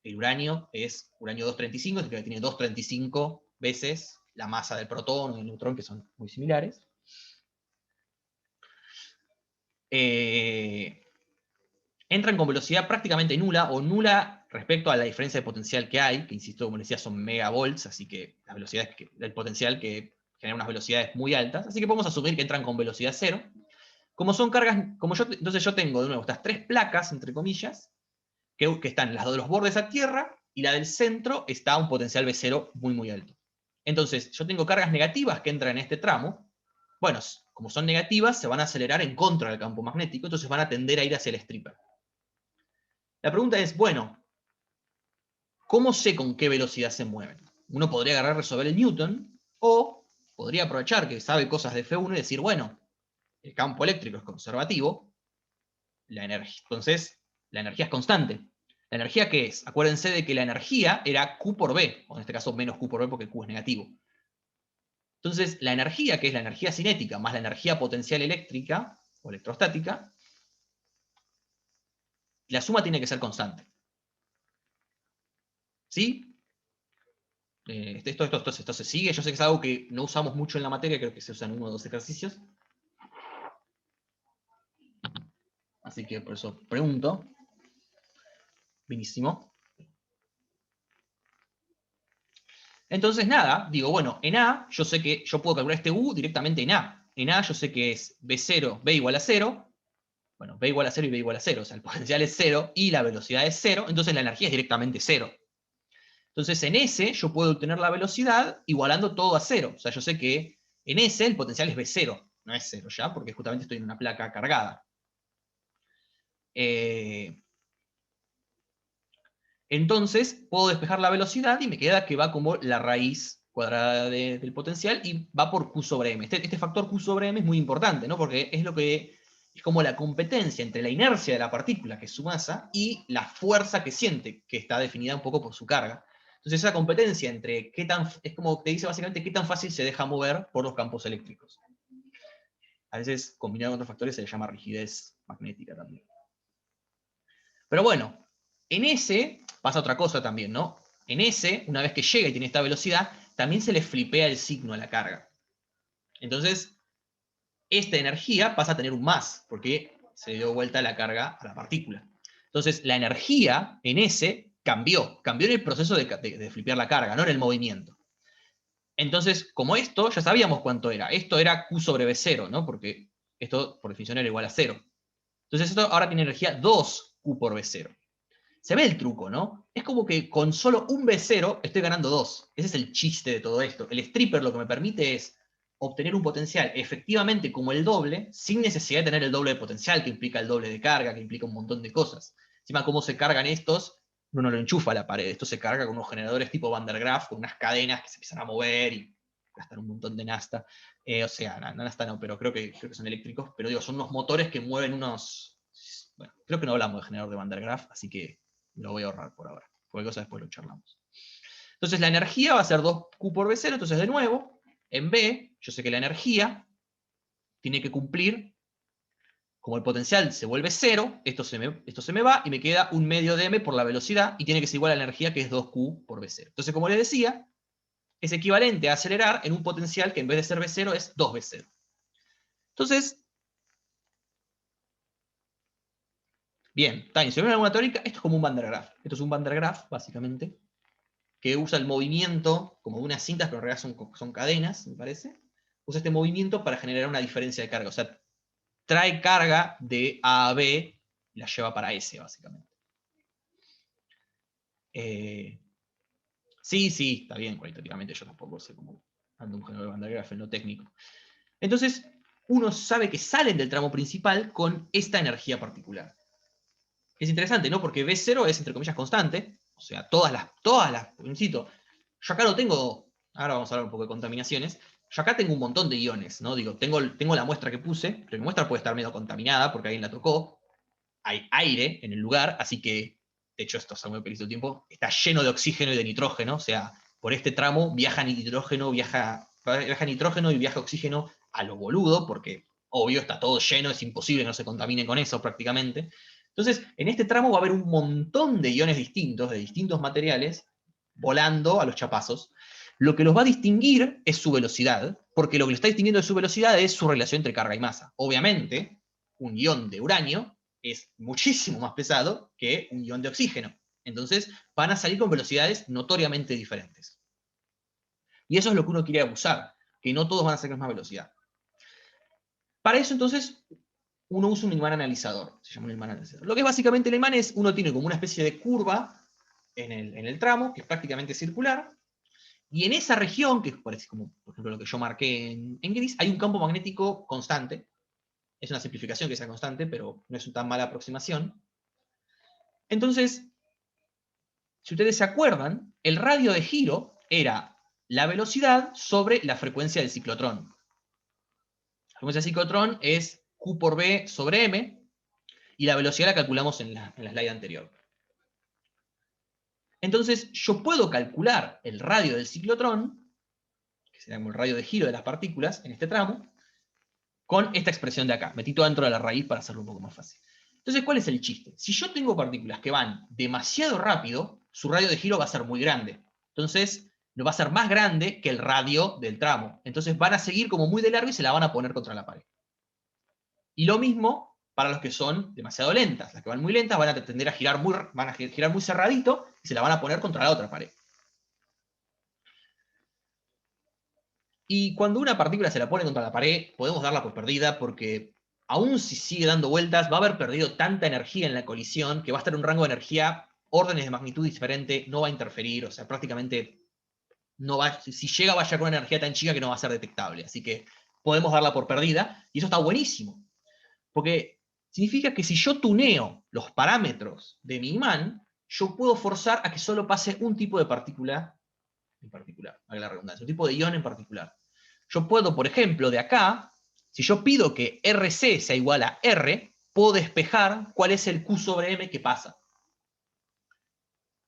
El uranio es uranio 235, es decir, que tiene 235 veces la masa del protón o del neutrón, que son muy similares. Entran con velocidad prácticamente nula, o nula respecto a la diferencia de potencial que hay, que insisto, como les decía, son megavolts, así que la velocidad del potencial que genera unas velocidades muy altas, así que podemos asumir que entran con velocidad cero. Como son cargas, entonces yo tengo de nuevo estas tres placas, entre comillas, que están las de los bordes a tierra, y la del centro está a un potencial V0 muy, muy alto. Entonces, yo tengo cargas negativas que entran en este tramo. Bueno, como son negativas, se van a acelerar en contra del campo magnético, entonces van a tender a ir hacia el stripper. La pregunta es, bueno, ¿cómo sé con qué velocidad se mueven? Uno podría agarrar y resolver el Newton, o podría aprovechar que sabe cosas de F1 y decir, bueno, el campo eléctrico es conservativo, entonces la energía es constante. ¿La energía qué es? Acuérdense de que la energía era Q por B, o en este caso menos Q por B porque Q es negativo. Entonces, la energía, que es la energía cinética, más la energía potencial eléctrica, o electrostática, la suma tiene que ser constante. ¿Sí? Esto se sigue. Yo sé que es algo que no usamos mucho en la materia, creo que se usa en uno o dos ejercicios. Así que por eso pregunto. Buenísimo. Entonces, nada, digo, bueno, en A, yo sé que yo puedo calcular este U directamente en A. En A yo sé que es B0, B igual a 0. Bueno, B igual a 0 y B igual a 0. O sea, el potencial es 0 y la velocidad es 0. Entonces la energía es directamente 0. Entonces en S yo puedo obtener la velocidad igualando todo a 0. O sea, yo sé que en S el potencial es B0. No es 0 ya, porque justamente estoy en una placa cargada. Entonces puedo despejar la velocidad y me queda que va como la raíz cuadrada del potencial y va por Q sobre M. Este factor Q sobre M es muy importante, ¿no? Porque es como la competencia entre la inercia de la partícula, que es su masa, y la fuerza que siente, que está definida un poco por su carga. Entonces esa competencia entre es como te dice básicamente qué tan fácil se deja mover por los campos eléctricos. A veces, combinado con otros factores, se le llama rigidez magnética también. Pero bueno, en S pasa otra cosa también, ¿no? En S, una vez que llega y tiene esta velocidad, también se le flipea el signo a la carga. Entonces, esta energía pasa a tener un más, porque se le dio vuelta la carga a la partícula. Entonces, la energía en S cambió en el proceso de flipear la carga, no en el movimiento. Entonces, como esto, ya sabíamos cuánto era. Esto era Q sobre B0, ¿no? Porque esto, por definición, era igual a 0. Entonces, esto ahora tiene energía 2Q por B0. Se ve el truco, ¿no? Es como que con solo un B0 estoy ganando 2. Ese es el chiste de todo esto. El stripper lo que me permite es obtener un potencial efectivamente como el doble, sin necesidad de tener el doble de potencial, que implica el doble de carga, que implica un montón de cosas. Encima, cómo se cargan estos, uno lo enchufa a la pared. Esto se carga con unos generadores tipo Van der Graaf, con unas cadenas que se empiezan a mover y gastan un montón de nafta. O sea, nafta no, pero creo que son eléctricos. Pero digo, son unos motores que mueven unos... Bueno, creo que no hablamos de generador de Van der Graaf, así que lo voy a ahorrar por ahora. Cualquier cosa después lo charlamos. Entonces la energía va a ser 2Q por B0. Entonces de nuevo, en B, yo sé que la energía tiene que cumplir, como el potencial se vuelve 0, esto se me va y me queda un medio de M por la velocidad y tiene que ser igual a la energía que es 2Q por B0. Entonces, como les decía, es equivalente a acelerar en un potencial que en vez de ser B0 es 2B0. Entonces, bien, está bien. Si ven alguna teórica, esto es como un Van der Graaf. Esto es un Van der Graaf, básicamente, que usa el movimiento como de unas cintas, pero en realidad son cadenas, me parece. Usa este movimiento para generar una diferencia de carga. O sea, trae carga de A a B y la lleva para S, básicamente. Sí, está bien, cualitativamente yo tampoco sé cómo ando un generador de Van der Graaf en lo técnico. Entonces, uno sabe que salen del tramo principal con esta energía particular. Es interesante, ¿no? Porque B0 es, entre comillas, constante. O sea, todas las, insisto, yo acá no tengo, ahora vamos a hablar un poco de contaminaciones, yo acá tengo un montón de iones, ¿no? Digo, tengo la muestra que puse, pero mi muestra puede estar medio contaminada porque alguien la tocó, hay aire en el lugar, así que, de hecho esto es algo que he visto tiempo, está lleno de oxígeno y de nitrógeno, o sea, por este tramo viaja nitrógeno y viaja oxígeno a lo boludo, porque obvio está todo lleno, es imposible que no se contamine con eso prácticamente. Entonces, en este tramo va a haber un montón de iones distintos, de distintos materiales, volando a los chapazos. Lo que los va a distinguir es su velocidad, porque lo que lo está distinguiendo de su velocidad es su relación entre carga y masa. Obviamente, un ion de uranio es muchísimo más pesado que un ion de oxígeno. Entonces, van a salir con velocidades notoriamente diferentes. Y eso es lo que uno quiere abusar, que no todos van a salir con la misma velocidad. Para eso, entonces, uno usa un imán analizador. Se llama un imán analizador. Lo que es básicamente el imán es, uno tiene como una especie de curva en el tramo, que es prácticamente circular, y en esa región, que parece como, por ejemplo, lo que yo marqué en gris, hay un campo magnético constante. Es una simplificación que sea constante, pero no es una tan mala aproximación. Entonces, si ustedes se acuerdan, el radio de giro era la velocidad sobre la frecuencia del ciclotrón. La frecuencia del ciclotrón es Q por B sobre M, y la velocidad la calculamos en la slide anterior. Entonces, yo puedo calcular el radio del ciclotrón, que será como el radio de giro de las partículas en este tramo, con esta expresión de acá. Metí todo dentro de la raíz para hacerlo un poco más fácil. Entonces, ¿cuál es el chiste? Si yo tengo partículas que van demasiado rápido, su radio de giro va a ser muy grande. Entonces, va a ser más grande que el radio del tramo. Entonces, van a seguir como muy de largo y se la van a poner contra la pared. Y lo mismo para los que son demasiado lentas. Las que van muy lentas van a tender a girar muy cerradito y se la van a poner contra la otra pared. Y cuando una partícula se la pone contra la pared, podemos darla por perdida porque aún si sigue dando vueltas, va a haber perdido tanta energía en la colisión que va a estar en un rango de energía, órdenes de magnitud diferente, no va a interferir, o sea, prácticamente no va, si llega, va a llegar con una energía tan chica que no va a ser detectable. Así que podemos darla por perdida, y eso está buenísimo. Porque significa que si yo tuneo los parámetros de mi imán, yo puedo forzar a que solo pase un tipo de partícula en particular, vale la redundancia, un tipo de ion en particular. Yo puedo, por ejemplo, de acá, si yo pido que RC sea igual a R, puedo despejar cuál es el Q sobre M que pasa.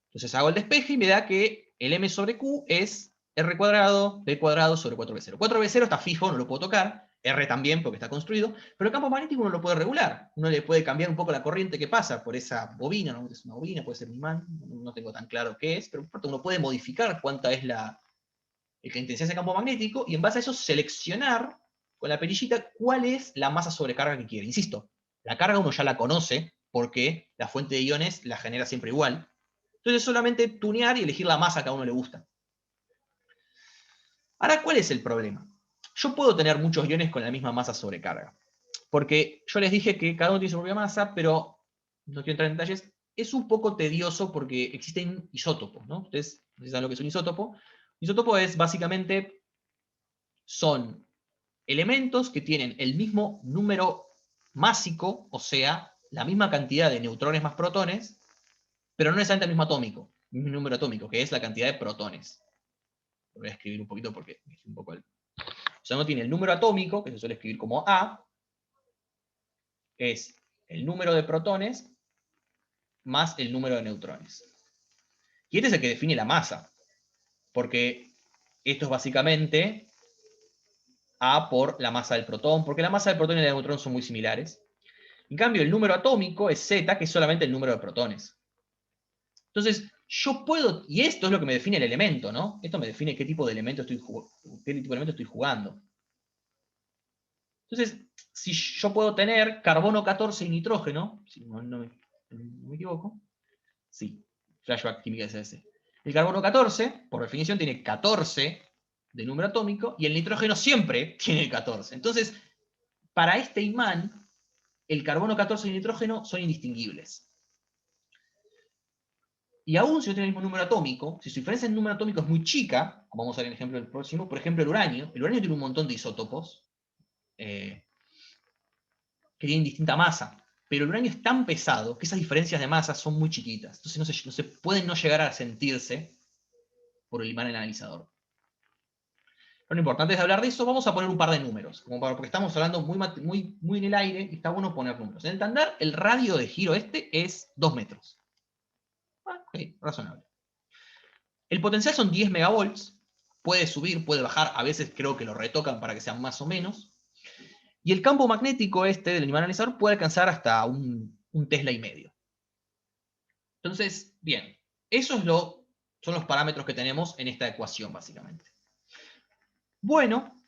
Entonces hago el despeje y me da que el M sobre Q es R cuadrado, B cuadrado sobre 4B0. 4B0 está fijo, no lo puedo tocar, R también porque está construido, pero el campo magnético uno lo puede regular. Uno le puede cambiar un poco la corriente que pasa por esa bobina, ¿no? Es una bobina, puede ser un imán, no tengo tan claro qué es, pero uno puede modificar cuánta es la intensidad de ese campo magnético, y en base a eso seleccionar con la perillita cuál es la masa sobrecarga que quiere. Insisto, la carga uno ya la conoce, porque la fuente de iones la genera siempre igual. Entonces es solamente tunear y elegir la masa que a uno le gusta. Ahora, ¿cuál es el problema? Yo puedo tener muchos iones con la misma masa sobrecarga, porque yo les dije que cada uno tiene su propia masa, pero no quiero entrar en detalles, es un poco tedioso porque existen isótopos, ¿no? Ustedes saben lo que es un isótopo. Isótopo es básicamente, son elementos que tienen el mismo número másico, o sea, la misma cantidad de neutrones más protones, pero no necesariamente el mismo atómico, el mismo número atómico, que es la cantidad de protones. Lo voy a escribir un poquito porque es un poco o sea, uno tiene el número atómico, que se suele escribir como A, es el número de protones más el número de neutrones. Y este es el que define la masa, porque esto es básicamente A por la masa del protón, porque la masa del protón y del neutrón son muy similares. En cambio, el número atómico es Z, que es solamente el número de protones. Entonces, yo puedo, y esto es lo que me define el elemento, ¿no? Esto me define qué tipo de elemento estoy jugando. Entonces, si yo puedo tener carbono 14 y nitrógeno, si no me equivoco, sí, flashback química SS. El carbono 14, por definición, tiene 14 de número atómico, y el nitrógeno siempre tiene 14. Entonces, para este imán, el carbono 14 y el nitrógeno son indistinguibles. Y aún si no tiene el mismo número atómico, si su diferencia en número atómico es muy chica, como vamos a ver en el ejemplo del próximo, por ejemplo el uranio tiene un montón de isótopos que tienen distinta masa, pero el uranio es tan pesado que esas diferencias de masa son muy chiquitas, entonces no se pueden no llegar a sentirse por el imán analizador. Lo importante es hablar de eso, vamos a poner un par de números, porque estamos hablando muy en el aire y está bueno poner números. En el estándar, el radio de giro este es 2 metros. Ok, razonable. El potencial son 10 megavolts, puede subir, puede bajar, a veces creo que lo retocan para que sean más o menos. Y el campo magnético del animal analizador puede alcanzar hasta un Tesla y medio. Entonces, bien, eso son los parámetros que tenemos en esta ecuación, básicamente. Bueno,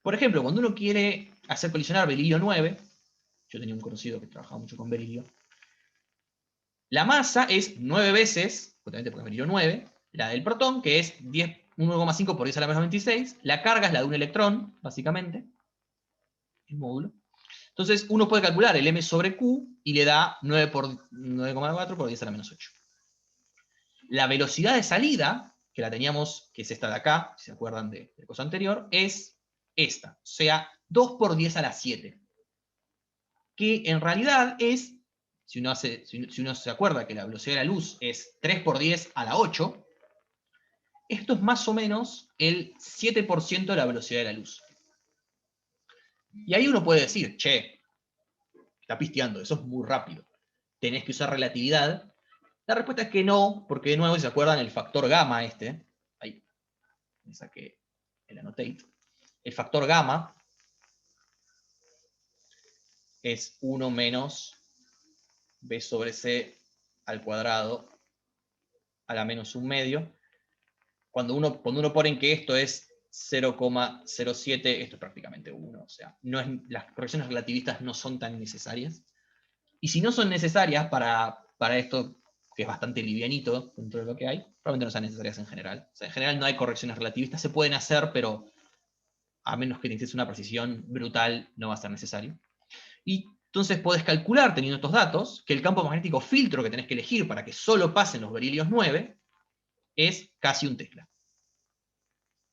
por ejemplo, cuando uno quiere hacer colisionar berilio 9, yo tenía un conocido que trabajaba mucho con berilio, la masa es 9 veces, justamente porque es berilio 9, la del protón, que es 1,5 por 10 a la menos 26, la carga es la de un electrón, básicamente, el módulo. Entonces uno puede calcular el m sobre q y le da 9,4 por 10 a la menos 8. La velocidad de salida, que la teníamos, que es esta de acá, si se acuerdan del cosa anterior, es esta, o sea, 2 por 10 a la 7. Que en realidad es, si uno se acuerda que la velocidad de la luz es 3 por 10 a la 8, esto es más o menos el 7% de la velocidad de la luz. Y ahí uno puede decir, che, está pisteando, eso es muy rápido. Tenés que usar relatividad. La respuesta es que no, porque de nuevo, si se acuerdan, el factor gamma ahí, me saqué el annotate, el factor gamma es 1 menos b sobre c al cuadrado a la menos 1 medio. Cuando uno pone en que esto es 0,07, esto es prácticamente 1. O sea, las correcciones relativistas no son tan necesarias. Y si no son necesarias para esto, que es bastante livianito dentro de lo que hay, probablemente no sean necesarias en general. O sea, en general no hay correcciones relativistas, se pueden hacer, pero a menos que necesites una precisión brutal, no va a ser necesario. Y entonces podés calcular, teniendo estos datos, que el campo magnético filtro que tenés que elegir para que solo pasen los berilios 9 es casi un Tesla.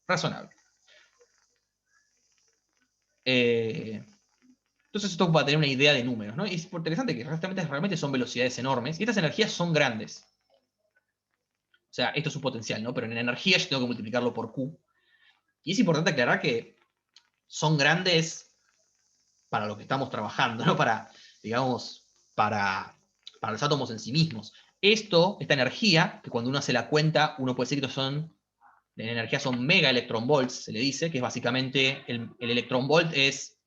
Razonable. Entonces esto va a tener una idea de números, ¿no? Y es interesante que realmente son velocidades enormes, y estas energías son grandes. O sea, esto es un potencial, ¿no? Pero en energía yo tengo que multiplicarlo por Q. Y es importante aclarar que son grandes para lo que estamos trabajando, ¿no? Digamos, para los átomos en sí mismos. Esta energía, que cuando uno hace la cuenta, uno puede decir que en energía son mega electronvolts, se le dice, que es básicamente, el electronvolt es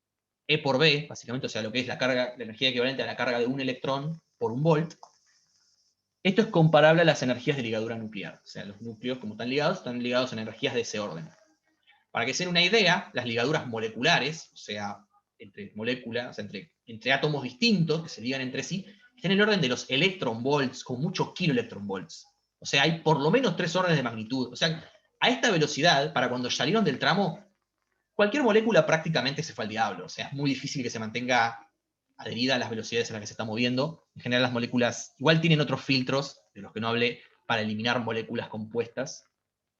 E por B, básicamente, o sea, lo que es la energía equivalente a la carga de un electrón por un volt. Esto es comparable a las energías de ligadura nuclear. O sea, los núcleos, como están ligados en energías de ese orden. Para que se den una idea, las ligaduras moleculares, o sea, entre moléculas, o sea, entre átomos distintos que se ligan entre sí, están en el orden de los electronvolts, con muchos kiloelectronvolts. O sea, hay por lo menos 3 órdenes de magnitud. O sea, a esta velocidad, para cuando salieron del tramo, cualquier molécula prácticamente se fue al diablo. O sea, es muy difícil que se mantenga adherida a las velocidades en las que se está moviendo. En general las moléculas igual tienen otros filtros, de los que no hablé, para eliminar moléculas compuestas,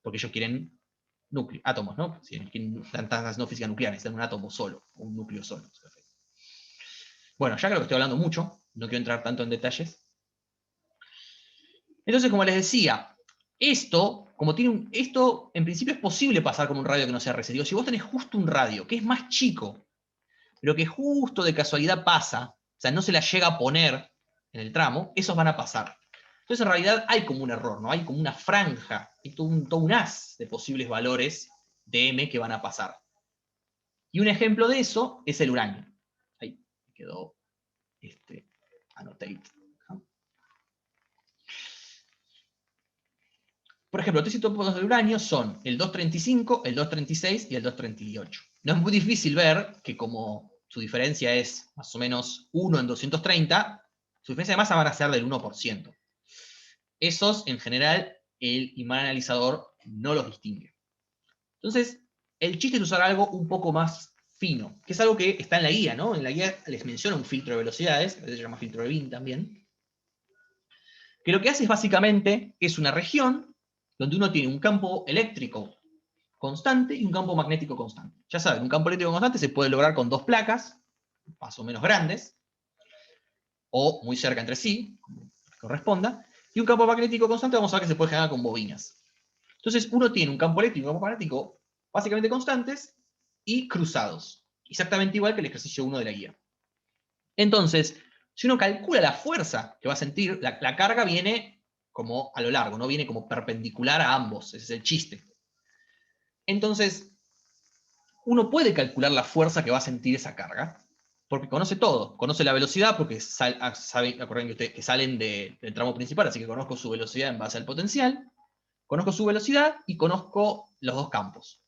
porque ellos quieren átomos, ¿no? Si quieren tantas no física nuclear, necesitan un átomo solo, o un núcleo solo. Bueno, ya creo que estoy hablando mucho, no quiero entrar tanto en detalles. Entonces, como les decía, esto en principio es posible pasar con un radio que no sea RC. Digo, si vos tenés justo un radio que es más chico, pero que justo de casualidad pasa, o sea, no se la llega a poner en el tramo, esos van a pasar. Entonces, en realidad hay como un error, ¿no? Hay como una franja, hay todo un haz de posibles valores de M que van a pasar. Y un ejemplo de eso es el uranio. Ahí quedó annotate. Por ejemplo, los tres isótopos del uranio son el 235, el 236 y el 238. No es muy difícil ver que como su diferencia es más o menos 1 en 230, su diferencia de masa van a ser del 1%. Esos, en general, el imán analizador no los distingue. Entonces, el chiste es usar algo un poco más fino, que es algo que está en la guía, ¿no? En la guía les menciona un filtro de velocidades, a veces se llama filtro de Wien también, que lo que hace es básicamente, es una región donde uno tiene un campo eléctrico constante y un campo magnético constante. Ya saben, un campo eléctrico constante se puede lograr con 2 placas, más o menos grandes, o muy cerca entre sí, como corresponda, y un campo magnético constante vamos a ver que se puede generar con bobinas. Entonces uno tiene un campo eléctrico y un campo magnético básicamente constantes y cruzados, exactamente igual que el ejercicio 1 de la guía. Entonces, si uno calcula la fuerza que va a sentir, la carga viene como a lo largo, no viene como perpendicular a ambos, ese es el chiste. Entonces, uno puede calcular la fuerza que va a sentir esa carga, porque conoce todo, conoce la velocidad, porque acuérdense ustedes que salen del tramo principal, así que conozco su velocidad en base al potencial, conozco su velocidad y conozco los dos campos.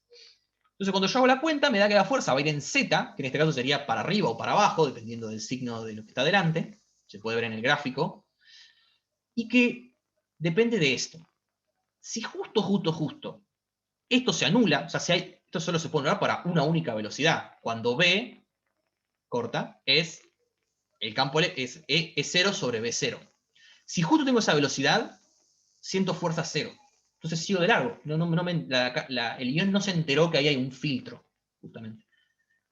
Entonces cuando yo hago la cuenta, me da que la fuerza va a ir en Z, que en este caso sería para arriba o para abajo, dependiendo del signo de lo que está delante, se puede ver en el gráfico, y que depende de esto. Si justo, esto se anula, o sea, si hay, esto solo se puede anular para una única velocidad, cuando B, corta, es, el campo es 0 sobre B0. Si justo tengo esa velocidad, siento fuerza 0. Entonces sigo de largo. El guión no se enteró que ahí hay un filtro, justamente.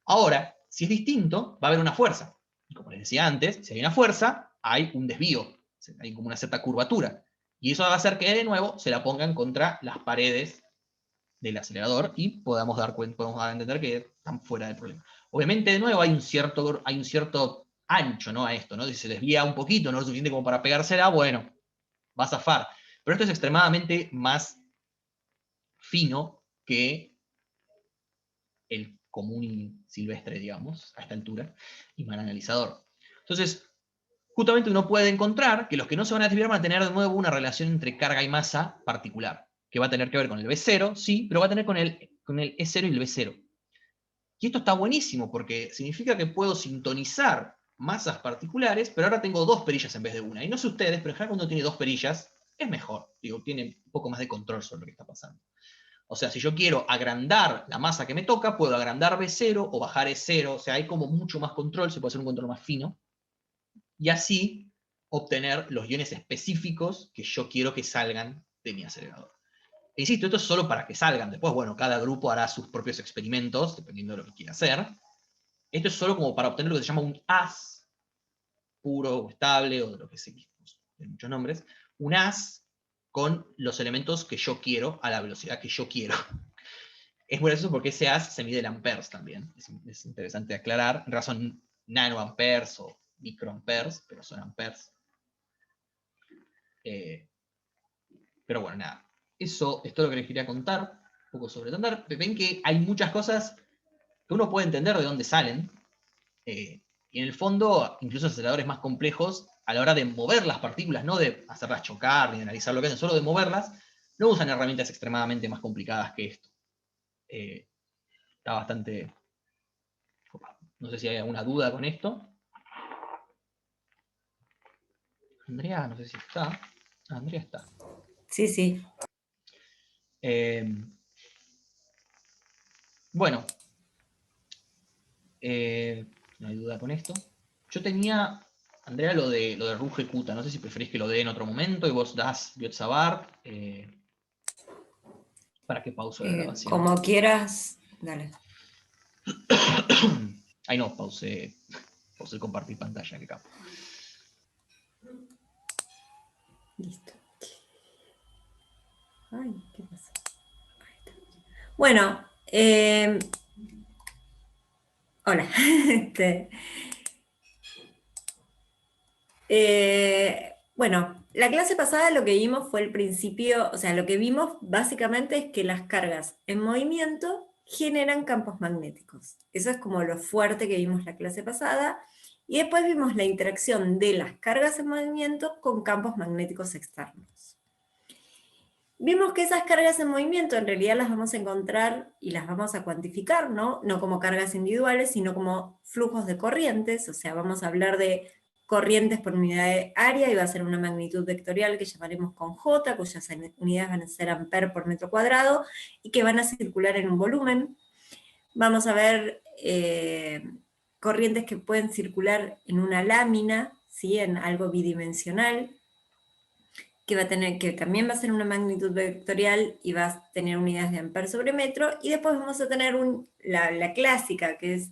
Ahora, si es distinto, va a haber una fuerza. Y como les decía antes, si hay una fuerza, hay un desvío. Hay como una cierta curvatura. Y eso va a hacer que, de nuevo, se la pongan contra las paredes del acelerador y podamos dar a entender que están fuera del problema. Obviamente, de nuevo, hay un cierto ancho, ¿no? A esto, ¿no? Si se desvía un poquito, no es suficiente como para pegársela, bueno, va a zafar. Pero esto es extremadamente más fino que el común y silvestre, digamos, a esta altura, y mal analizador. Entonces, justamente uno puede encontrar que los que no se van a desviar van a tener de nuevo una relación entre carga y masa particular, que va a tener que ver con el B0, sí, pero va a tener con el E0 y el B0. Y esto está buenísimo, porque significa que puedo sintonizar masas particulares, pero ahora tengo dos perillas en vez de una. Y no sé ustedes, pero en general cuando tiene dos perillas, es mejor. Digo, tiene un poco más de control sobre lo que está pasando. O sea, si yo quiero agrandar la masa que me toca, puedo agrandar B0 o bajar E0. O sea, hay como mucho más control, se puede hacer un control más fino. Y así obtener los iones específicos que yo quiero que salgan de mi acelerador. E insisto, esto es solo para que salgan. Después, bueno, cada grupo hará sus propios experimentos, dependiendo de lo que quiera hacer. Esto es solo como para obtener lo que se llama un as puro o estable, o de lo que se de muchos nombres. Un as con los elementos que yo quiero, a la velocidad que yo quiero. Es por eso porque ese as se mide en amperes también. Es interesante aclarar. En realidad son nanoamperes o microamperes, pero son amperes. Pero bueno, nada. Eso es todo lo que les quería contar. Un poco sobre Thunder. Ven que hay muchas cosas que uno puede entender de dónde salen. Y en el fondo, incluso aceleradores más complejos, a la hora de mover las partículas, no de hacerlas chocar ni de analizar lo que hacen, solo de moverlas, no usan herramientas extremadamente más complicadas que esto. Está bastante... No sé si hay alguna duda con esto. Andrea, no sé si está. Andrea está. Sí, sí. Bueno. No hay duda con esto. Yo tenía, Andrea, lo de Ruge Kuta. No sé si preferís que lo dé en otro momento y vos das Biotsabar. ¿Para qué pauso la grabación? Como quieras, dale. Ay, no, pausé compartir pantalla, que capo. Listo. Ay, ¿qué pasa? Bueno, hola. Bueno, la clase pasada lo que vimos fue el principio, o sea, lo que vimos básicamente es que las cargas en movimiento generan campos magnéticos. Eso es como lo fuerte que vimos la clase pasada. Y después vimos la interacción de las cargas en movimiento con campos magnéticos externos. Vimos que esas cargas en movimiento en realidad las vamos a encontrar y las vamos a cuantificar, ¿no? No como cargas individuales, sino como flujos de corrientes, o sea, vamos a hablar de corrientes por unidad de área y va a ser una magnitud vectorial que llamaremos con J, cuyas unidades van a ser amper por metro cuadrado y que van a circular en un volumen. Vamos a ver corrientes que pueden circular en una lámina, ¿sí? En algo bidimensional, que también va a ser una magnitud vectorial y va a tener unidades de amper sobre metro, y después vamos a tener la clásica, que es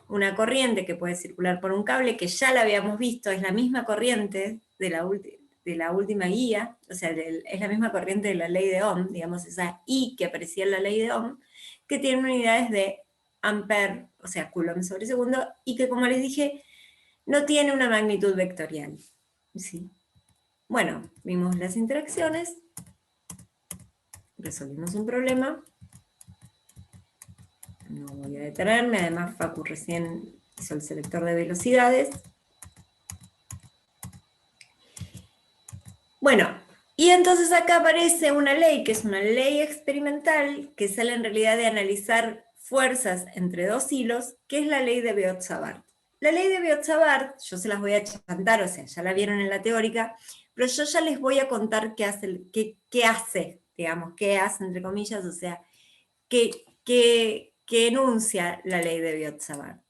una corriente que puede circular por un cable, que ya la habíamos visto, es la misma corriente de la última guía, o sea, es la misma corriente de la ley de Ohm, digamos, esa I que aparecía en la ley de Ohm, que tiene unidades de amper, o sea, coulomb sobre segundo, y que, como les dije, no tiene una magnitud vectorial, ¿sí? Bueno, vimos las interacciones, resolvimos un problema. No voy a detenerme, además Facu recién hizo el selector de velocidades. Bueno, y entonces acá aparece una ley, que es una ley experimental, que sale en realidad de analizar fuerzas entre dos hilos, que es la ley de Biot-Savart. La ley de Biot-Savart, yo se las voy a chantar, o sea, ya la vieron en la teórica, pero yo ya les voy a contar qué hace, digamos, qué hace, entre comillas, o sea, qué enuncia la ley de Biot-Savart.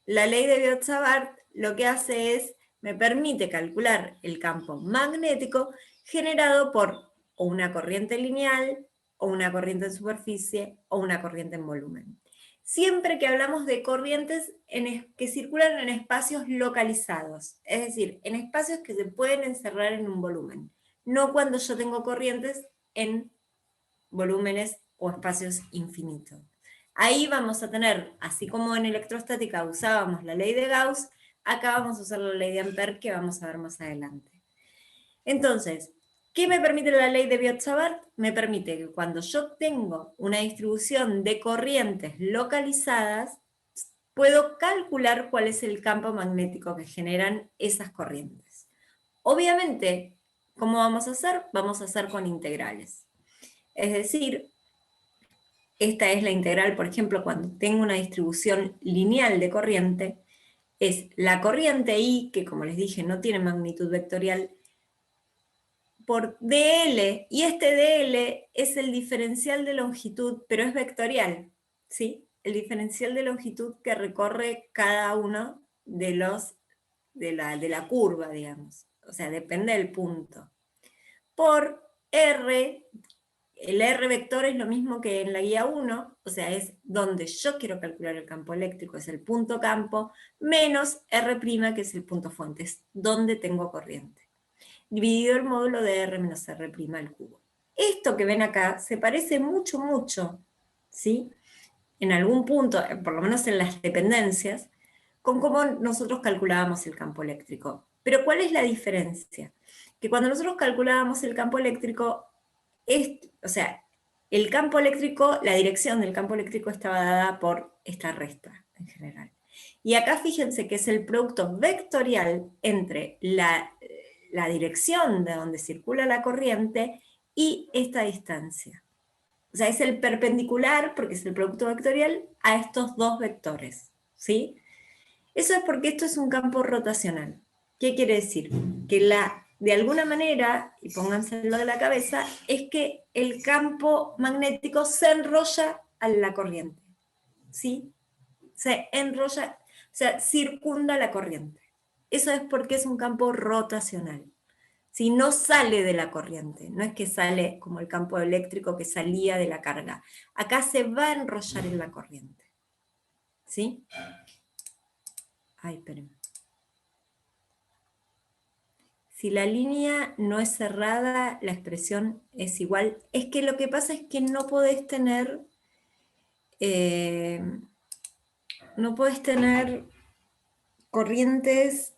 La ley de Biot-Savart lo que hace es, me permite calcular el campo magnético generado por o una corriente lineal, o una corriente en superficie, o una corriente en volumen. Siempre que hablamos de corrientes que circulan en espacios localizados, es decir, en espacios que se pueden encerrar en un volumen, no cuando yo tengo corrientes en volúmenes o espacios infinitos. Ahí vamos a tener, así como en electrostática usábamos la ley de Gauss, acá vamos a usar la ley de Ampère que vamos a ver más adelante. Entonces, ¿qué me permite la ley de Biot-Savart? Me permite que cuando yo tengo una distribución de corrientes localizadas, puedo calcular cuál es el campo magnético que generan esas corrientes. Obviamente, ¿cómo vamos a hacer? Vamos a hacer con integrales. Es decir, esta es la integral, por ejemplo, cuando tengo una distribución lineal de corriente, es la corriente I, que como les dije no tiene magnitud vectorial, por dl, y este dl es el diferencial de longitud, pero es vectorial, ¿sí? El diferencial de longitud que recorre cada uno de la curva, digamos. O sea, depende del punto. Por r, el r vector es lo mismo que en la guía 1, o sea, es donde yo quiero calcular el campo eléctrico, es el punto campo, menos r', que es el punto fuente, es donde tengo corriente, dividido el módulo de r menos r' al cubo. Esto que ven acá se parece mucho, ¿sí? En algún punto, por lo menos en las dependencias, con cómo nosotros calculábamos el campo eléctrico. Pero ¿cuál es la diferencia? Que cuando nosotros calculábamos el campo eléctrico, o sea, el campo eléctrico, la dirección del campo eléctrico estaba dada por esta resta en general. Y acá fíjense que es el producto vectorial entre la dirección de donde circula la corriente y esta distancia. O sea, es el perpendicular, porque es el producto vectorial, a estos dos vectores, ¿sí? Eso es porque esto es un campo rotacional. ¿Qué quiere decir? Que de alguna manera, y pónganselo de la cabeza, es que el campo magnético se enrolla a la corriente, ¿sí? Se enrolla, o sea, circunda la corriente. Eso es porque es un campo rotacional. Si no sale de la corriente, no es que sale como el campo eléctrico que salía de la carga. Acá se va a enrollar en la corriente. ¿Sí? Ay, espérenme. Si la línea no es cerrada, la expresión es igual. Es que lo que pasa es que no podés tener corrientes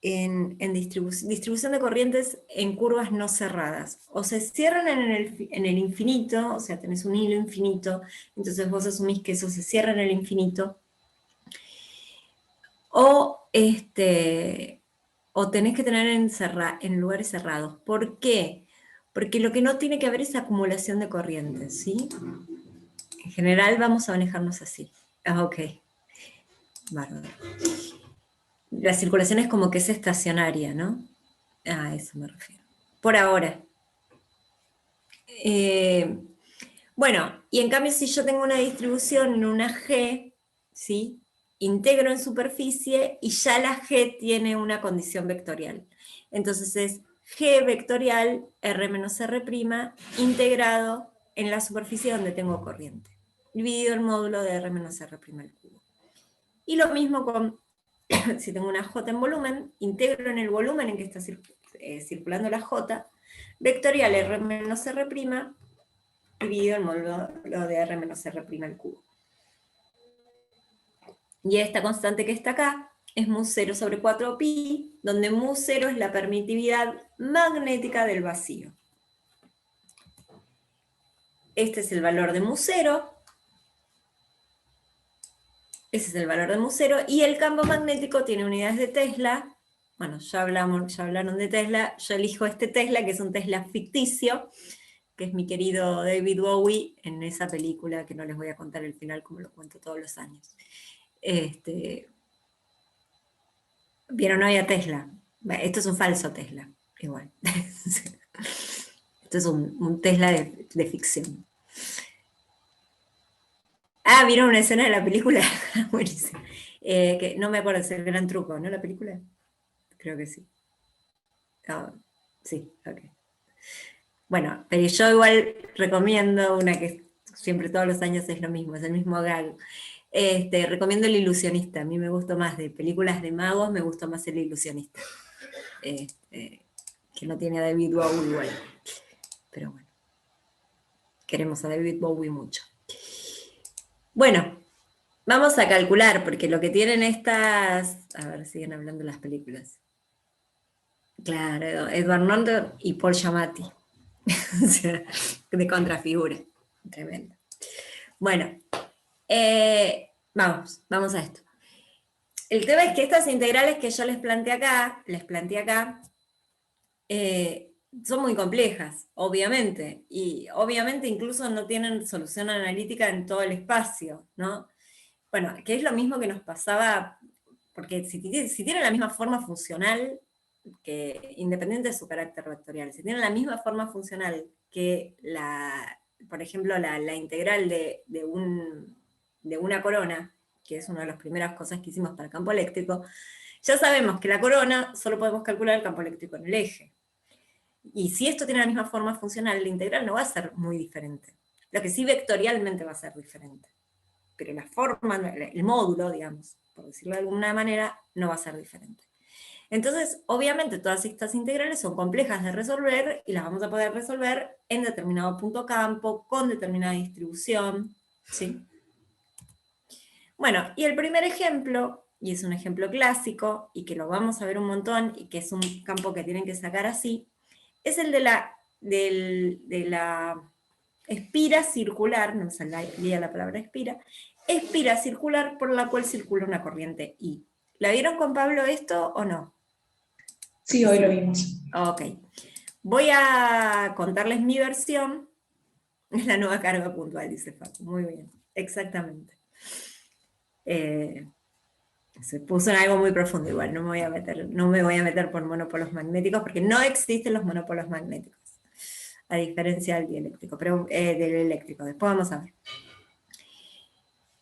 en distribución de corrientes en curvas no cerradas. O se cierran en el infinito, o sea, tenés un hilo infinito, entonces vos asumís que eso se cierra en el infinito, o tenés que tener en lugares cerrados. ¿Por qué? Porque lo que no tiene que haber es acumulación de corrientes, ¿sí? En general vamos a manejarnos así. Ah, ok. Bárbaro. La circulación es como que es estacionaria, ¿no? A eso me refiero. Por ahora. Bueno, y en cambio si yo tengo una distribución en una G, ¿sí? Integro en superficie y ya la G tiene una condición vectorial. Entonces es G vectorial R menos R', integrado en la superficie donde tengo corriente, dividido el módulo de R menos R' al cubo. Y lo mismo con, si tengo una J en volumen, integro en el volumen en que está circulando la J, vectorial R menos R', dividido el módulo de R menos R' al cubo. Y esta constante que está acá, es mu0 sobre 4pi, donde mu0 es la permitividad magnética del vacío. Este es el valor de mu0. Ese es el valor de mu0, y el campo magnético tiene unidades de Tesla. Bueno, ya hablaron de Tesla. Yo elijo este Tesla, que es un Tesla ficticio, que es mi querido David Bowie, en esa película, que no les voy a contar el final como lo cuento todos los años. ¿Vieron hoy a Tesla? Esto es un falso Tesla, igual. Esto es un Tesla de ficción. Ah, ¿vieron una escena de la película? Buenísimo. Que no me acuerdo, es El Gran Truco, ¿no? La película. Creo que sí. Sí, ok. Bueno, pero yo igual recomiendo una que siempre todos los años es lo mismo, es el mismo gag. Recomiendo El Ilusionista. A mí me gusta más de películas de magos, me gusta más El Ilusionista. Que no tiene a David Bowie igual. Pero bueno. Queremos a David Bowie mucho. Bueno, vamos a calcular, porque lo que tienen estas... A ver, siguen hablando las películas. Claro, Edward Norton y Paul Giamatti. O sea, de contrafigura. Tremendo. Bueno, vamos a esto. El tema es que estas integrales que yo les planteé acá, son muy complejas, obviamente, y obviamente incluso no tienen solución analítica en todo el espacio, ¿no? Bueno, que es lo mismo que nos pasaba, porque si tienen la misma forma funcional, que independiente de su carácter vectorial, si tienen la misma forma funcional que por ejemplo, la integral de una corona, que es una de las primeras cosas que hicimos para el campo eléctrico, ya sabemos que la corona solo podemos calcular el campo eléctrico en el eje. Y si esto tiene la misma forma funcional, la integral no va a ser muy diferente. Lo que sí vectorialmente va a ser diferente. Pero la forma, el módulo, digamos, por decirlo de alguna manera, no va a ser diferente. Entonces, obviamente, todas estas integrales son complejas de resolver y las vamos a poder resolver en determinado punto campo, con determinada distribución, ¿sí? Bueno, y el primer ejemplo, y es un ejemplo clásico, y que lo vamos a ver un montón, y que es un campo que tienen que sacar así, es el de la espira circular, no me salía la palabra espira circular por la cual circula una corriente I. ¿La vieron con Pablo esto o no? Sí, hoy lo vimos. Ok. Voy a contarles mi versión. Es la nueva carga puntual, dice Facu. Muy bien, exactamente. Se puso en algo muy profundo igual, no me voy a meter por monopolos magnéticos, porque no existen los monopolos magnéticos, a diferencia del dieléctrico, pero del eléctrico. Después vamos a ver.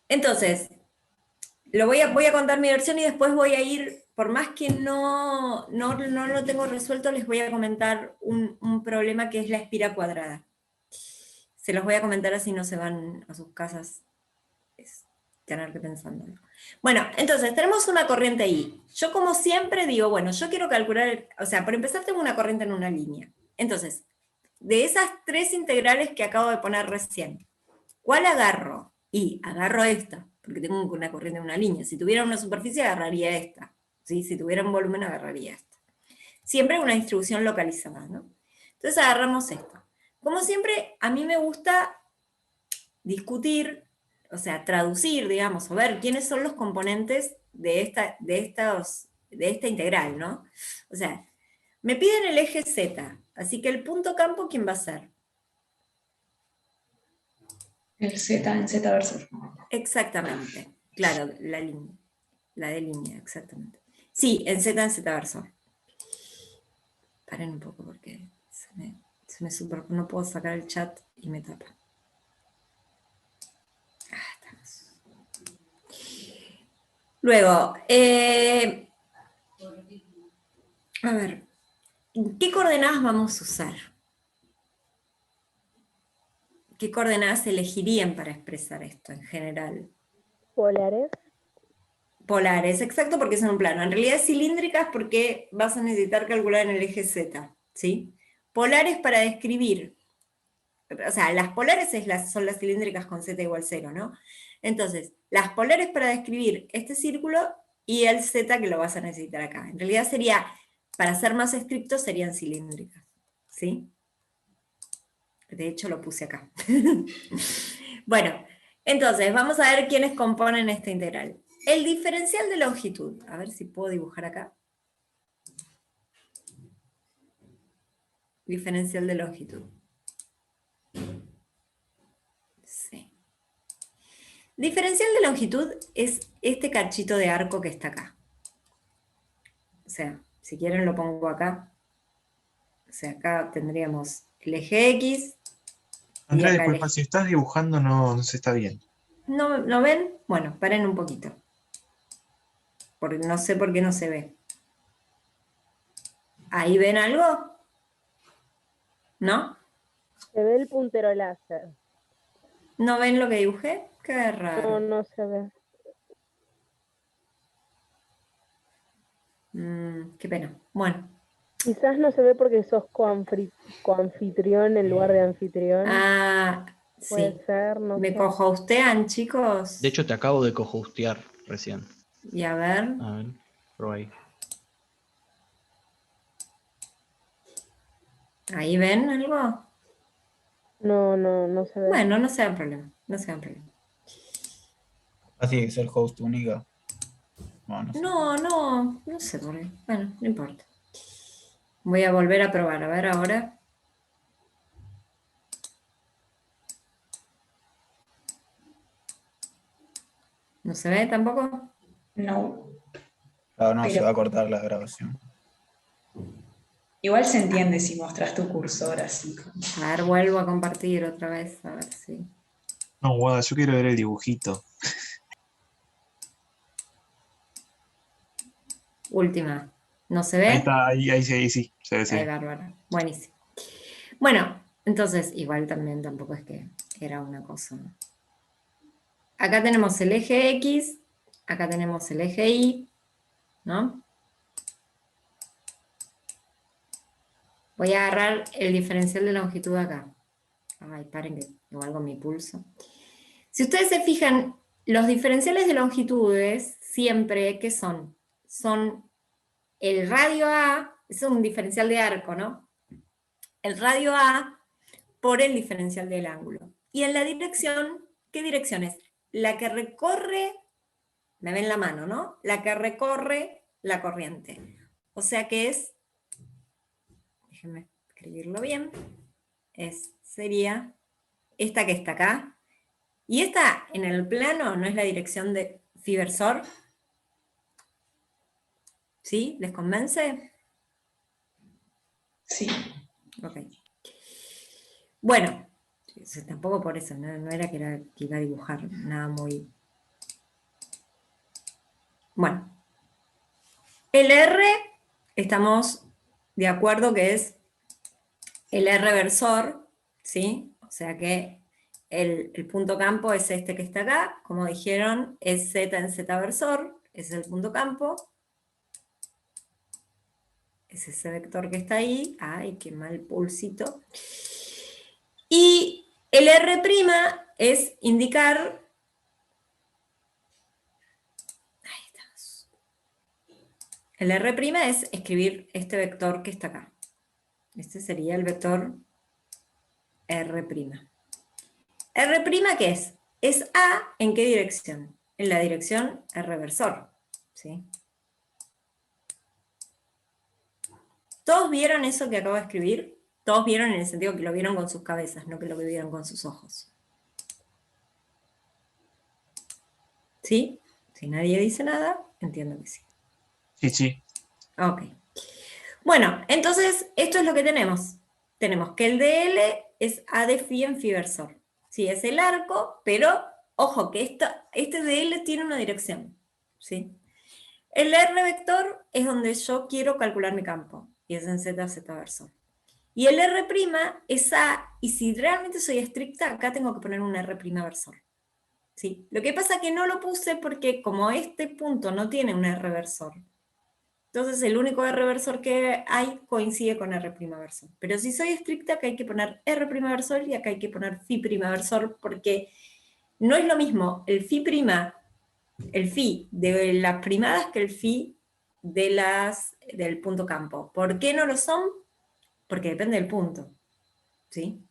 Entonces, voy a contar mi versión y después voy a ir, por más que no lo tengo resuelto, les voy a comentar un problema que es la espira cuadrada. Se los voy a comentar así no se van a sus casas tener que pensándolo. Bueno, entonces tenemos una corriente I. Yo como siempre digo, bueno, yo quiero calcular, o sea, por empezar tengo una corriente en una línea. Entonces, de esas tres integrales que acabo de poner recién, ¿cuál agarro? Y agarro esta, porque tengo una corriente en una línea. Si tuviera una superficie, agarraría esta. ¿Sí? Si tuviera un volumen, agarraría esta. Siempre una distribución localizada, ¿no? Entonces agarramos esto. Como siempre, a mí me gusta discutir, o sea, traducir, digamos, o ver quiénes son los componentes de esta integral, ¿no? O sea, me piden el eje Z, así que el punto campo, ¿quién va a ser? El Z en Z versor. Exactamente, claro, la de línea, exactamente. Sí, en Z versor. Paren un poco porque no puedo sacar el chat y me tapa. Estamos. Luego, a ver, ¿qué coordenadas vamos a usar? ¿Qué coordenadas se elegirían para expresar esto en general? Polares. Polares, exacto, porque son un plano. En realidad cilíndricas porque vas a necesitar calcular en el eje Z, ¿sí? Polares para describir, o sea, las polares son las cilíndricas con Z igual 0, ¿no? Entonces, las polares para describir este círculo y el Z que lo vas a necesitar acá. En realidad sería, para ser más estricto, serían cilíndricas, ¿sí? De hecho lo puse acá. Bueno, entonces vamos a ver quiénes componen esta integral. El diferencial de longitud, a ver si puedo dibujar acá. Diferencial de longitud. Sí. Diferencial de longitud es este cachito de arco que está acá. O sea, si quieren lo pongo acá. O sea, acá tendríamos el eje X. Andrea, Y acá disculpa, si estás dibujando no se está bien. ¿No ven? Bueno, paren un poquito. Porque no sé por qué no se ve. ¿Ahí ven algo? ¿No? Se ve el puntero láser. ¿No ven lo que dibujé? Qué No, raro. no se ve. Qué pena. Bueno. Quizás no se ve porque sos coanfitrión en lugar de anfitrión. Ah, sí. Puede ser, no ¿Me sé. cohostean, chicos? De hecho, te acabo de cohostear recién. Y a ver. A ver, prueba ahí. ¿Ahí ven algo? No se ve. Bueno, no sea un problema. No sea un problema. Así que ser host única. Bueno, no sé. No sé por qué. Bueno, no importa. Voy a volver a probar. A ver ahora. ¿No se ve tampoco? No. Claro, no, se Pero- va a cortar la grabación. Igual se entiende si mostras tu cursor así. A ver, vuelvo a compartir otra vez. A ver si. No, Guada, yo quiero ver el dibujito. Última. ¿No se ve? Ahí está, ahí sí, se ve, sí. Ay, bárbaro. Buenísimo. Bueno, entonces, igual también tampoco es que era una cosa. Acá tenemos el eje X, acá tenemos el eje Y, ¿no? Voy a agarrar el diferencial de longitud acá. Ay, paren que igual con mi pulso. Si ustedes se fijan, los diferenciales de longitudes siempre, ¿qué son? Son el radio A, es un diferencial de arco, ¿no? El radio A por el diferencial del ángulo. Y en la dirección, ¿qué dirección es? La que recorre, me ven la mano, ¿no? La que recorre la corriente. O sea que es, déjenme escribirlo bien, sería esta que está acá. Y esta en el plano no es la dirección de phi versor. ¿Sí? ¿Les convence? Sí. Ok. Bueno, tampoco por eso, no era que iba a dibujar nada muy... Bueno. El R, estamos de acuerdo que es el R versor, ¿sí? O sea que el punto campo es este que está acá, como dijeron, es Z en Z versor, es el punto campo. Es ese vector que está ahí. Ay, qué mal pulsito. Y el R' es indicar... Ahí estamos. El R' es escribir este vector que está acá. Este sería el vector R'. ¿R' qué es? Es A, ¿en qué dirección? En la dirección R versor. ¿Sí? ¿Todos vieron eso que acabo de escribir? Todos vieron en el sentido que lo vieron con sus cabezas, no que lo vieron con sus ojos. ¿Sí? Si nadie dice nada, entiendo que sí. Sí. Ok. Bueno, entonces esto es lo que tenemos. Tenemos que el DL es A de phi en phi versor. Sí, es el arco, pero ojo que este DL tiene una dirección. ¿Sí? El R vector es donde yo quiero calcular mi campo, y es en Z, Z versor. Y el R' es A, y si realmente soy estricta, acá tengo que poner un R' versor. ¿Sí? Lo que pasa es que no lo puse porque como este punto no tiene un R versor, entonces el único R versor que hay coincide con R' versor. Pero si soy estricta, acá hay que poner R' versor y acá hay que poner phi versor, porque no es lo mismo el phi' el phi de las primadas que el phi del punto campo. ¿Por qué no lo son? Porque depende del punto, ¿sí?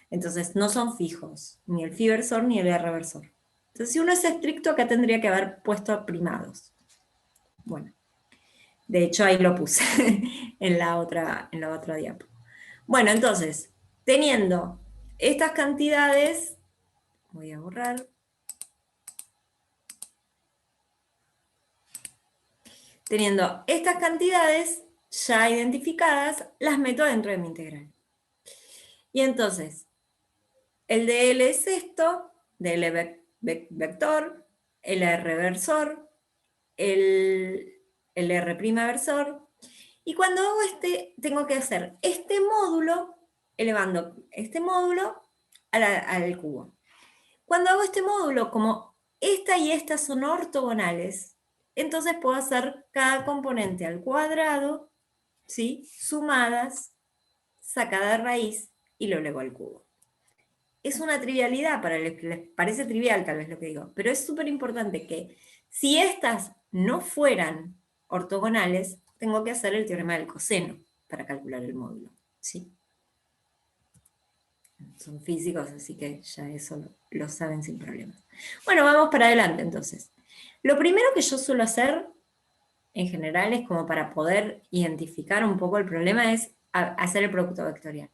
Entonces no son fijos, ni el phi versor ni el r versor. Entonces si uno es estricto, acá tendría que haber puesto primados. Bueno, de hecho ahí lo puse en la otra diapo. Bueno, entonces, teniendo estas cantidades, voy a borrar. Teniendo estas cantidades ya identificadas, las meto dentro de mi integral. Y entonces, el dl es esto, dl vector, el r versor, el r' versor, y cuando hago tengo que hacer este módulo, elevando este módulo al cubo. Cuando hago este módulo, como esta y esta son ortogonales, entonces puedo hacer cada componente al cuadrado, ¿sí? Sumadas, sacada de raíz, y lo elevo al cubo. Es una trivialidad, les parece trivial tal vez lo que digo, pero es súper importante que si estas no fueran ortogonales, tengo que hacer el teorema del coseno para calcular el módulo, ¿sí? Son físicos, así que ya eso lo saben sin problemas. Bueno, vamos para adelante entonces. Lo primero que yo suelo hacer, en general, es como para poder identificar un poco el problema, es hacer el producto vectorial.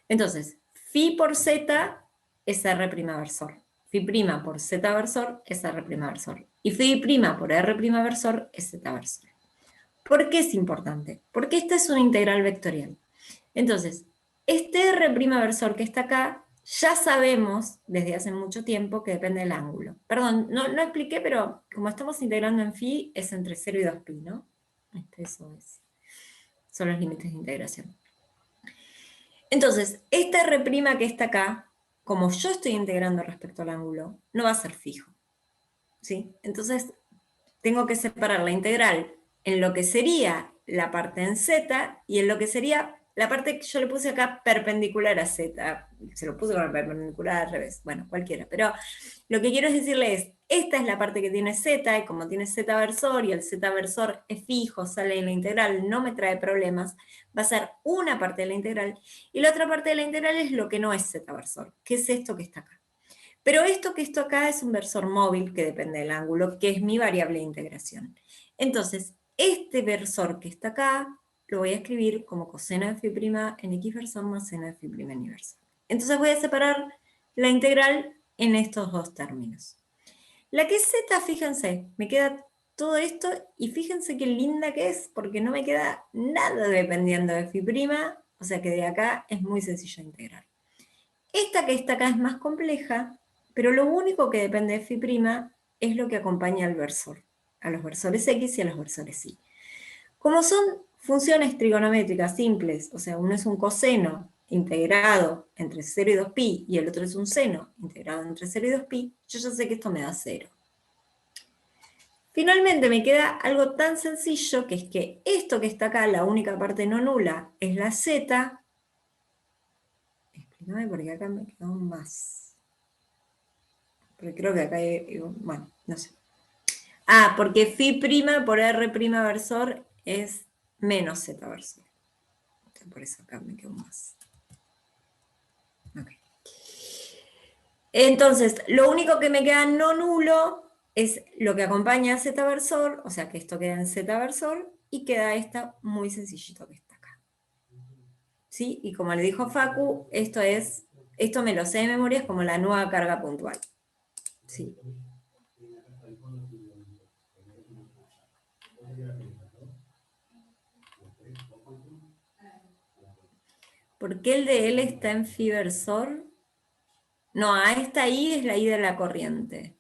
Entonces, phi por z es r' versor. Phi' por z versor es r' versor. Y phi' por r' versor es z versor. ¿Por qué es importante? Porque esta es una integral vectorial. Entonces, este r' versor que está acá, ya sabemos desde hace mucho tiempo que depende del ángulo. Perdón, no expliqué, pero como estamos integrando en phi, es entre 0 y 2pi, ¿no? Son los límites de integración. Entonces, esta r' que está acá, como yo estoy integrando respecto al ángulo, no va a ser fijo, ¿sí? Entonces, tengo que separar la integral en lo que sería la parte en z y en lo que sería la parte que yo le puse acá perpendicular a z. Se lo puse con el perpendicular al revés, bueno, cualquiera. Pero lo que quiero decirle es, esta es la parte que tiene z, y como tiene z versor, y el z versor es fijo, sale en la integral, no me trae problemas, va a ser una parte de la integral, y la otra parte de la integral es lo que no es z versor, que es esto que está acá. Pero esto acá es un versor móvil que depende del ángulo, que es mi variable de integración. Entonces, este versor que está acá, lo voy a escribir como coseno de phi' en x versor más seno de phi' en y versor. Entonces voy a separar la integral en estos dos términos. La que es z, fíjense, me queda todo esto, y fíjense qué linda que es, porque no me queda nada dependiendo de phi', o sea que de acá es muy sencillo integrar. Esta que está acá es más compleja, pero lo único que depende de phi' es lo que acompaña al versor, a los versores x y a los versores y. Como son funciones trigonométricas simples, o sea, uno es un coseno integrado entre 0 y 2pi, y el otro es un seno integrado entre 0 y 2pi, yo ya sé que esto me da 0. Finalmente me queda algo tan sencillo, que es que esto que está acá, la única parte no nula, es la z. Explícame porque acá me quedó un más. Porque creo que acá hay, bueno, no sé. Ah, porque phi' por r' versor es menos z versor. Por eso acá me quedó un más. Okay. Entonces, lo único que me queda no nulo es lo que acompaña a z versor, o sea que esto queda en z versor, y queda esta muy sencillito que está acá. ¿Sí? Y como le dijo Facu, esto me lo sé de memoria, es como la nueva carga puntual. ¿Sí? ¿Por qué el de L está en phi versor? No, a esta I es la I de la corriente.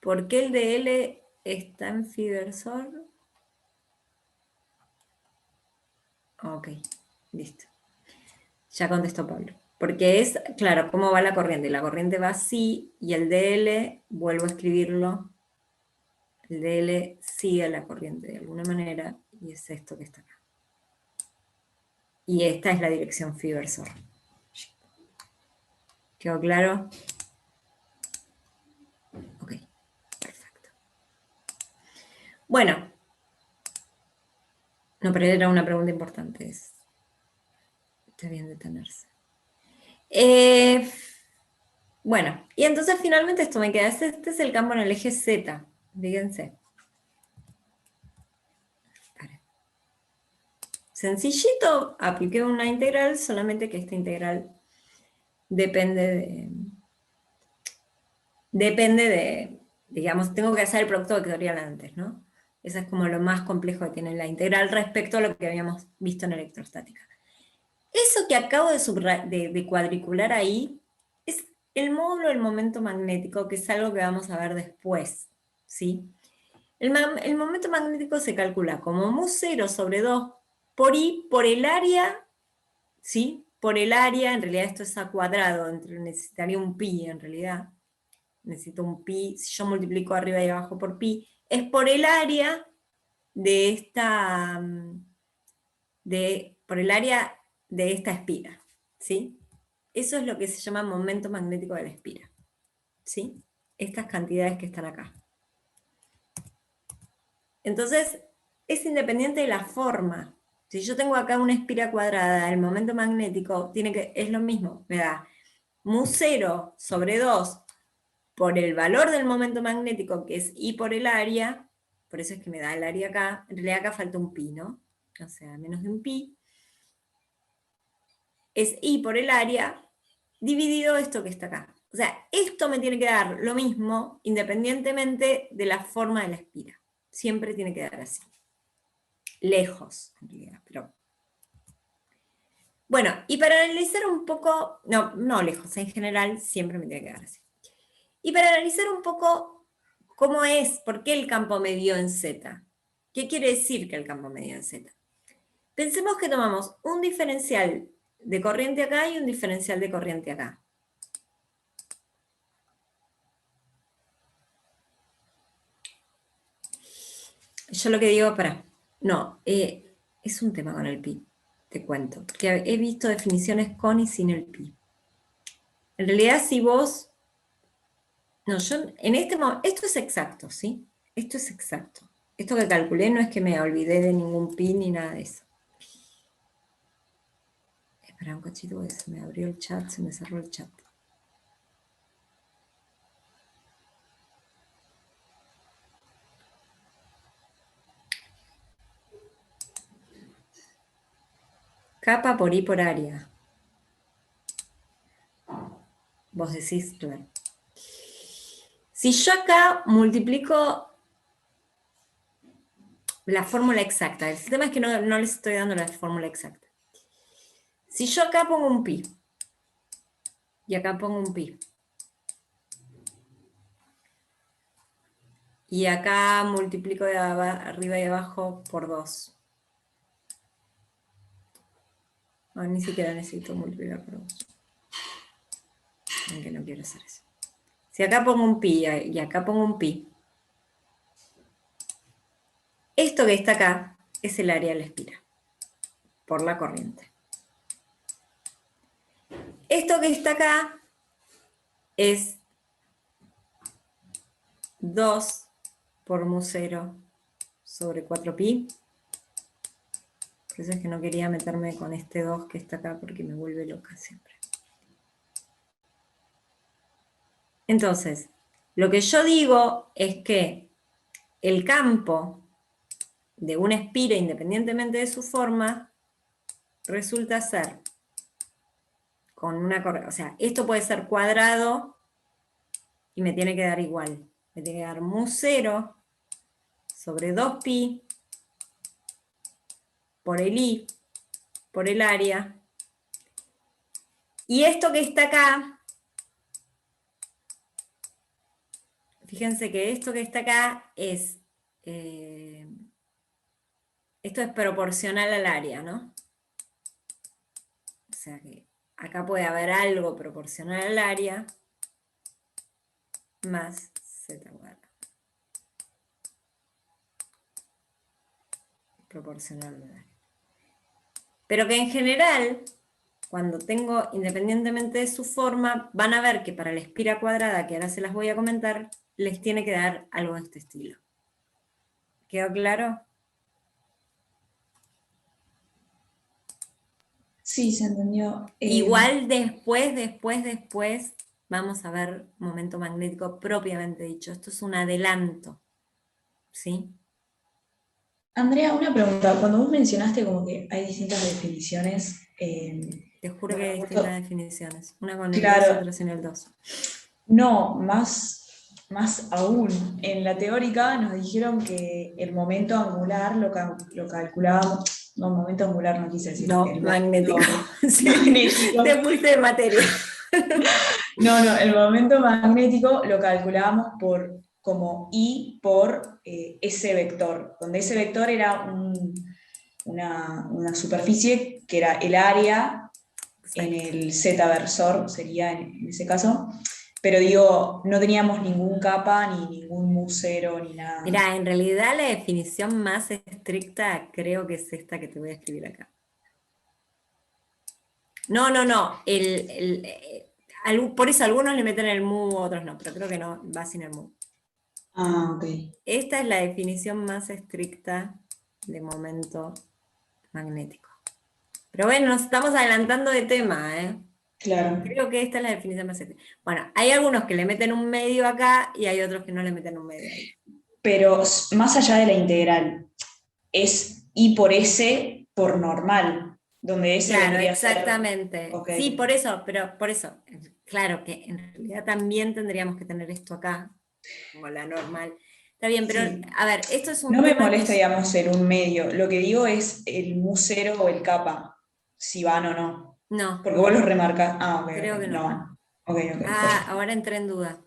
¿Por qué el de L está en phi versor? Ok, listo. Ya contestó Pablo. Porque es, claro, cómo va la corriente. La corriente va así, y el DL, vuelvo a escribirlo, el DL sigue la corriente de alguna manera, y es esto que está acá. Y esta es la dirección phi versor. ¿Quedó claro? Bueno, no, pero era una pregunta importante. Está bien detenerse. Bueno, y entonces finalmente esto me queda. Este es el campo en el eje Z. Fíjense. Sencillito, apliqué una integral, solamente que esta integral depende de, digamos, tengo que hacer el producto vectorial antes, ¿no? Eso es como lo más complejo que tiene la integral respecto a lo que habíamos visto en electrostática. Eso que acabo de cuadricular ahí es el módulo del momento magnético, que es algo que vamos a ver después, ¿sí? El momento magnético se calcula como mu0 sobre 2 por I por el área, ¿sí? Por el área, en realidad esto es a cuadrado, necesitaría un pi en realidad. Necesito un pi, si yo multiplico arriba y abajo por pi, es por el área de esta, por el área de esta espira, ¿sí? Eso es lo que se llama momento magnético de la espira, ¿sí? Estas cantidades que están acá. Entonces, es independiente de la forma. Si yo tengo acá una espira cuadrada, el momento magnético es lo mismo, me da mu0 sobre 2 por el valor del momento magnético, que es I por el área, por eso es que me da el área acá, en realidad acá falta un pi, ¿no? O sea, menos de un pi, es I por el área, dividido esto que está acá. O sea, esto me tiene que dar lo mismo, independientemente de la forma de la espira. Siempre tiene que dar así. Lejos, en realidad, pero... Bueno, y para analizar un poco, no lejos, en general siempre me tiene que dar así. Y para analizar un poco cómo es, por qué el campo medio en Z. ¿Qué quiere decir que el campo medio en Z? Pensemos que tomamos un diferencial de corriente acá y un diferencial de corriente acá. Yo lo que digo, es un tema con el pi, te cuento, porque he visto definiciones con y sin el pi. En realidad, si vos... No, yo en este momento, esto es exacto, ¿sí? Esto es exacto. Esto que calculé no es que me olvidé de ningún pi ni nada de eso. Espera un cachito, porque se me abrió el chat, se me cerró el chat. Capa por I por área. Vos decís, claro. Si yo acá multiplico la fórmula exacta, el tema es que no les estoy dando la fórmula exacta. Si yo acá pongo un pi, y acá pongo un pi, y acá multiplico de arriba y abajo por 2. No, ni siquiera necesito multiplicar por 2. Aunque no quiero hacer eso. Si acá pongo un pi y acá pongo un pi, esto que está acá es el área de la espira, por la corriente. Esto que está acá es 2 por mu0 sobre 4pi. Por eso es que no quería meterme con este 2 que está acá porque me vuelve loca siempre. Entonces, lo que yo digo es que el campo de una espira, independientemente de su forma, resulta ser con una corriente. O sea, esto puede ser cuadrado y me tiene que dar igual. Me tiene que dar mu0 sobre 2pi por el I, por el área. Y esto que está acá, fíjense que esto que está acá es, esto es proporcional al área, ¿no? O sea que acá puede haber algo proporcional al área más z cuadrado. Proporcional al área. Pero que en general, cuando tengo, independientemente de su forma, van a ver que para la espira cuadrada, que ahora se las voy a comentar, les tiene que dar algo de este estilo. ¿Quedó claro? Sí, se entendió. Igual después, vamos a ver momento magnético propiamente dicho. Esto es un adelanto, ¿sí? Andrea, una pregunta. Cuando vos mencionaste como que hay distintas definiciones, Te juro que bueno, hay justo, distintas definiciones. Una con el 2, claro, otra sin el 2. no, más aún. En la teórica nos dijeron que el momento angular lo calculábamos, no, momento angular no quise decir, No, el magnético. momento Sí, magnético. te fuiste de materia. No, el momento magnético lo calculábamos como I por ese vector, donde ese vector era una superficie que era el área en el z-versor, sería en ese caso, pero digo, no teníamos ningún kappa, ni ningún mu cero, ni nada. Mirá, en realidad la definición más estricta creo que es esta que te voy a escribir acá. No. Por eso algunos le meten el mu, otros no, pero creo que no, va sin el mu. Ah, ok. Esta es la definición más estricta de momento magnético. Pero bueno, nos estamos adelantando de tema, ¿eh? Claro. Creo que esta es la definición más estricta. Bueno, hay algunos que le meten un medio acá y hay otros que no le meten un medio ahí. Pero más allá de la integral, es I por S por normal, donde S Claro, vendría a ser... exactamente. Ok. Sí, por eso, claro que en realidad también tendríamos que tener esto acá, como la normal. Está bien, pero Sí. a ver, esto es un No me tema molesta, que... digamos, ser un medio. Lo que digo es el mu cero o el kappa, si van o no. No, Porque vos los remarcas. Ah, ok, creo ok. que no. No van. Ok, Ah, perfecto. ahora entré en duda.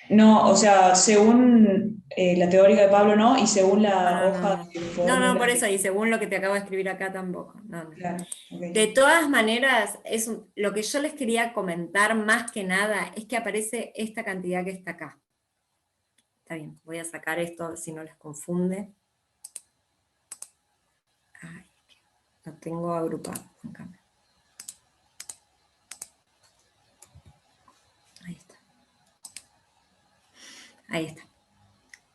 No, o sea, según la teórica de Pablo no, y según la hoja de No, por fórmulas. eso, y según lo que te acabo de escribir acá tampoco. No. Claro, ok. De todas maneras, lo que yo les quería comentar más que nada es que aparece esta cantidad que está acá. Está bien, voy a sacar esto si no les confunde. Ay, lo tengo agrupado. Acá. Ahí está. Ahí está.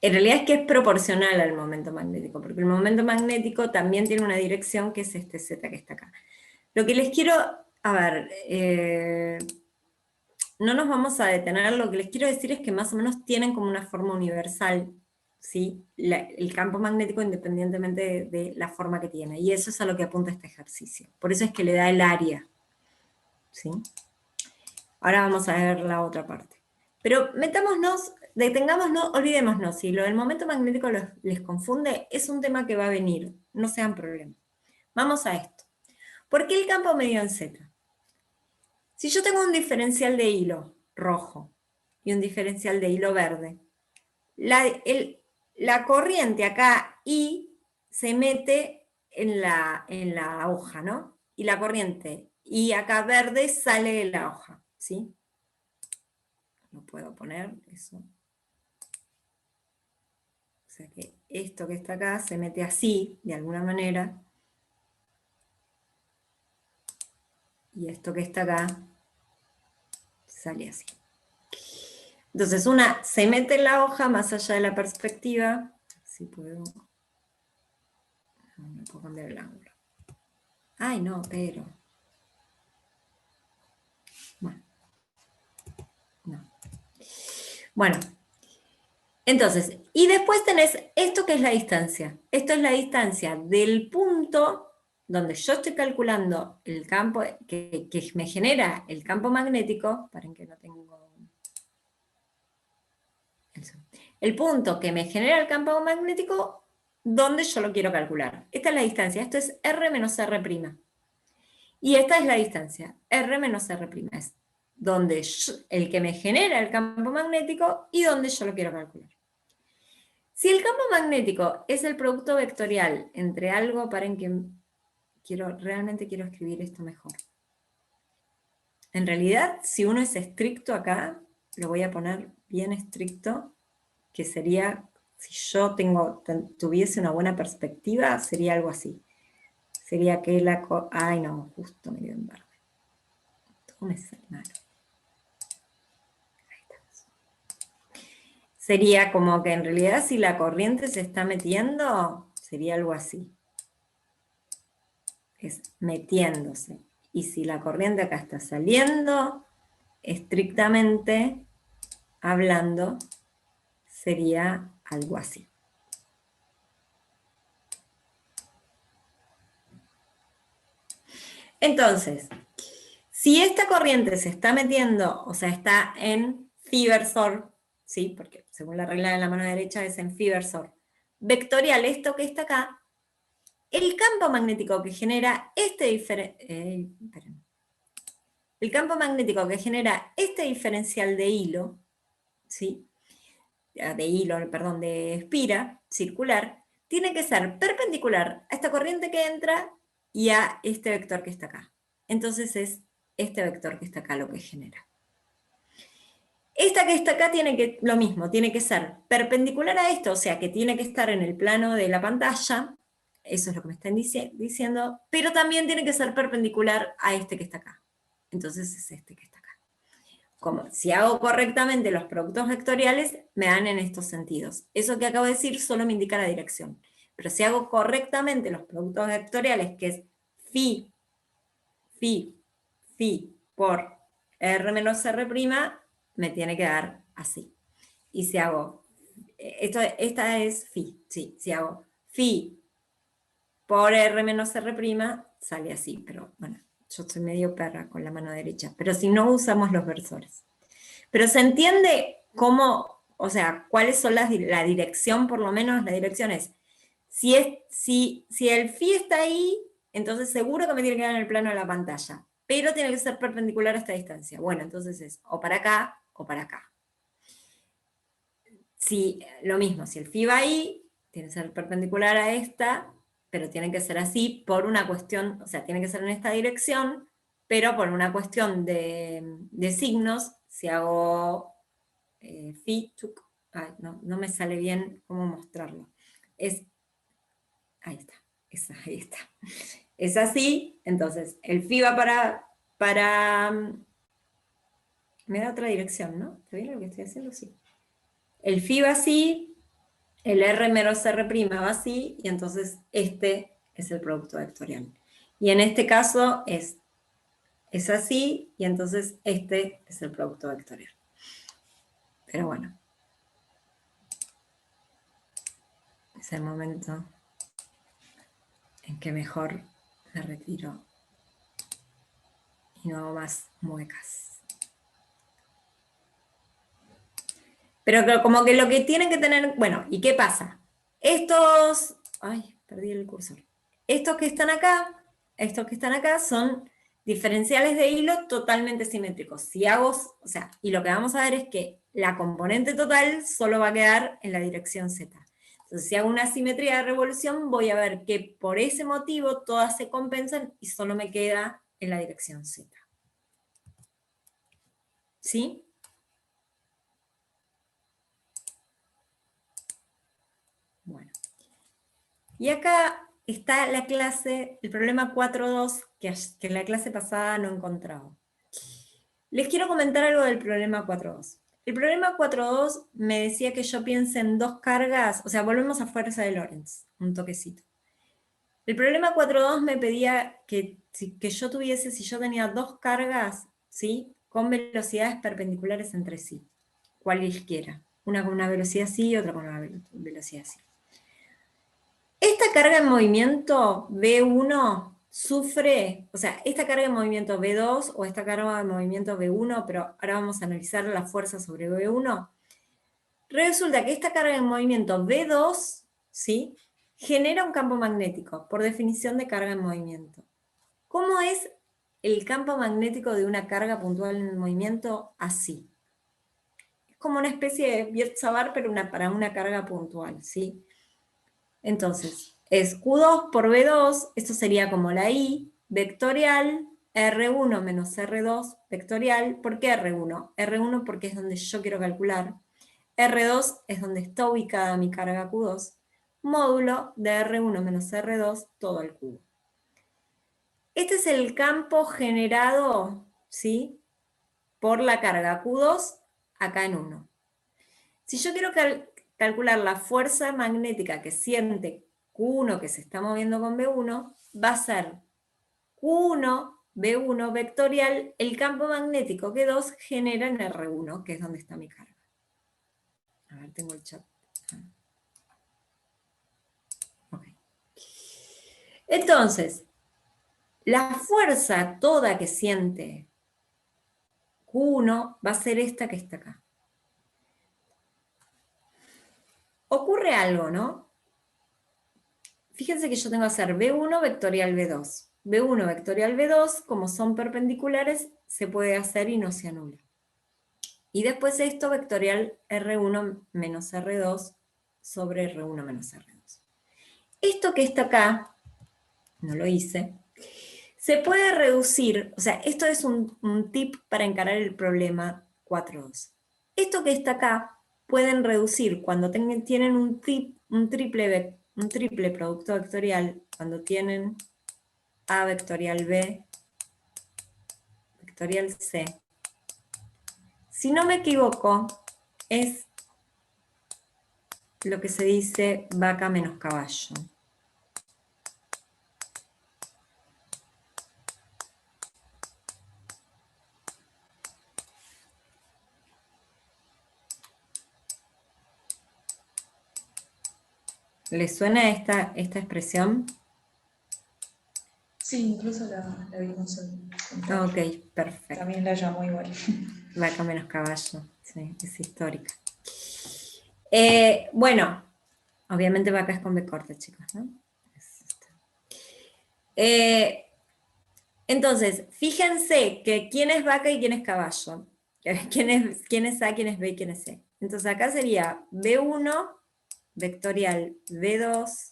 En realidad es que es proporcional al momento magnético, porque el momento magnético también tiene una dirección que es este Z que está acá. Lo que les quiero, a ver, no nos vamos a detener, lo que les quiero decir es que más o menos tienen como una forma universal, ¿sí? El campo magnético independientemente de la forma que tiene, y eso es a lo que apunta este ejercicio. Por eso es que le da el área, ¿sí? Ahora vamos a ver la otra parte. Pero detengámonos, olvidémonos, si lo del momento magnético les confunde, es un tema que va a venir, no sean problemas. Vamos a esto. ¿Por qué el campo medio en Z? Si yo tengo un diferencial de hilo rojo y un diferencial de hilo verde, la corriente acá I se mete en la hoja, ¿no? Y la corriente I acá verde sale de la hoja, ¿sí? No puedo poner eso. O sea que esto que está acá se mete así, de alguna manera. Y esto que está acá sale así. Entonces una se mete en la hoja más allá de la perspectiva. Si puedo... No puedo cambiar el ángulo. Ay, no, pero... Bueno. No. Bueno. Entonces, y después tenés esto que es la distancia. Esto es la distancia del punto donde yo estoy calculando el campo que me genera el campo magnético. Paren que no tengo... Eso. El punto que me genera el campo magnético donde yo lo quiero calcular. Esta es la distancia. Esto es R menos R'. Y esta es la distancia. R menos R'. Es donde el que me genera el campo magnético y donde yo lo quiero calcular. Si el campo magnético es el producto vectorial entre algo, paren que realmente quiero escribir esto mejor. En realidad, si uno es estricto acá, lo voy a poner bien estricto, que sería, si yo tuviese una buena perspectiva, sería algo así. Sería que ay no, justo me dio en verde. Todo me sale mal. sería como que en realidad si la corriente se está metiendo, sería algo así. Es metiéndose. Y si la corriente acá está saliendo, estrictamente hablando, sería algo así. Entonces, si esta corriente se está metiendo, o sea, está en phi versor, ¿sí? Porque según la regla de la mano derecha es en phi versor vectorial, esto que está acá, el campo magnético que genera el campo magnético que genera este diferencial de hilo, ¿sí? De espira circular, tiene que ser perpendicular a esta corriente que entra y a este vector que está acá. Entonces es este vector que está acá lo que genera. Esta que está acá lo mismo, tiene que ser perpendicular a esto, o sea que tiene que estar en el plano de la pantalla, eso es lo que me están diciendo, pero también tiene que ser perpendicular a este que está acá. Entonces es este que está acá. Como si hago correctamente los productos vectoriales, me dan en estos sentidos. Eso que acabo de decir solo me indica la dirección. Pero si hago correctamente los productos vectoriales, que es phi por R menos R', me tiene que dar así. Y si hago, esta es phi, sí, si hago phi por R menos R', sale así, pero bueno, yo soy medio perra con la mano derecha, pero si no usamos los versores. Pero se entiende cómo, o sea, cuáles son la dirección, por lo menos la dirección es, si el phi está ahí, entonces seguro que me tiene que dar en el plano de la pantalla, pero tiene que ser perpendicular a esta distancia. Bueno, entonces es o para acá o para acá. Lo mismo, si el phi va ahí, tiene que ser perpendicular a esta, pero tiene que ser así por una cuestión, o sea, tiene que ser en esta dirección, pero por una cuestión de signos, si hago phi, no me sale bien cómo mostrarlo. Ahí está, ahí está. Es así, entonces el phi va para me da otra dirección, ¿no? ¿Está bien lo que estoy haciendo? Sí. El phi va así, el R menos R' va así, y entonces este es el producto vectorial. Y en este caso es así, y entonces este es el producto vectorial. Pero bueno. Es el momento en que mejor me retiro y no hago más muecas. Pero como que lo que tienen que tener, bueno, ¿y qué pasa? Perdí el cursor. Estos que están acá son diferenciales de hilo totalmente simétricos. Y lo que vamos a ver es que la componente total solo va a quedar en la dirección Z. Entonces, si hago una simetría de revolución, voy a ver que por ese motivo todas se compensan y solo me queda en la dirección Z. ¿Sí? Bueno. Y acá está la clase, el problema 4.2, que en la clase pasada no encontraba. Les quiero comentar algo del problema 4.2. El problema 4.2 me decía que yo piense en dos cargas, o sea, volvemos a fuerza de Lorentz, un toquecito. El problema 4.2 me pedía que yo tuviese, si yo tenía dos cargas, ¿sí?, con velocidades perpendiculares entre sí, cualquiera. Una con una velocidad así y otra con una velocidad así. Esta carga en movimiento V1 sufre, o sea, esta carga en movimiento V2 o esta carga en movimiento V1, pero ahora vamos a analizar la fuerza sobre V1. Resulta que esta carga en movimiento V2, ¿sí?, genera un campo magnético, por definición de carga en movimiento. ¿Cómo es el campo magnético de una carga puntual en movimiento? Así. Es como una especie de Biot-Savart, pero para una carga puntual, ¿sí? Entonces, es Q2 por V2, esto sería como la I, vectorial, R1 menos R2, vectorial. ¿Por qué R1? R1 porque es donde yo quiero calcular. R2 es donde está ubicada mi carga Q2, módulo de R1 menos R2, todo al cubo. Este es el campo generado, ¿sí?, por la carga Q2 acá en 1. Si yo quiero calcular la fuerza magnética que siente Q1 que se está moviendo con B1, va a ser Q1, B1 vectorial, el campo magnético que 2 genera en R1, que es donde está mi carga. A ver, tengo el chat. Okay. Entonces, la fuerza toda que siente Q1 va a ser esta que está acá. Ocurre algo, ¿no? Fíjense que yo tengo que hacer B1 vectorial B2. B1 vectorial B2, como son perpendiculares, se puede hacer y no se anula. Y después esto vectorial R1 menos R2 sobre R1 menos R2. Esto que está acá, no lo hice, se puede reducir, o sea, esto es un tip para encarar el problema 4.2. Esto que está acá pueden reducir cuando tienen un triple producto vectorial, cuando tienen A vectorial B, vectorial C. Si no me equivoco, es lo que se dice vaca menos caballo. ¿Les suena esta expresión? Sí, incluso la vimos hoy. Ok, perfecto. También la llamó igual. Vaca menos caballo, sí, es histórica. Bueno, obviamente vaca es con B corta, chicos, ¿no? Entonces, fíjense que quién es vaca y quién es caballo. Quién es A, quién es B y quién es C. Entonces acá sería B1 vectorial B2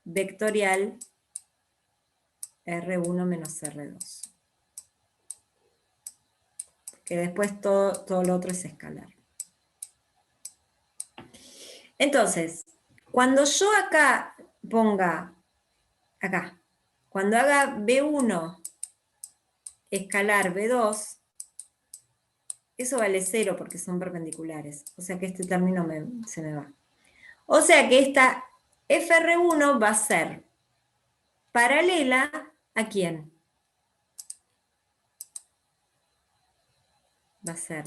vectorial R1 menos R2. Que después todo lo otro es escalar. Entonces, cuando yo acá ponga, acá, cuando haga B1 escalar B2, eso vale 0 porque son perpendiculares. O sea que este término se me va. O sea que esta FR1 va a ser paralela ¿a quién? Va a ser,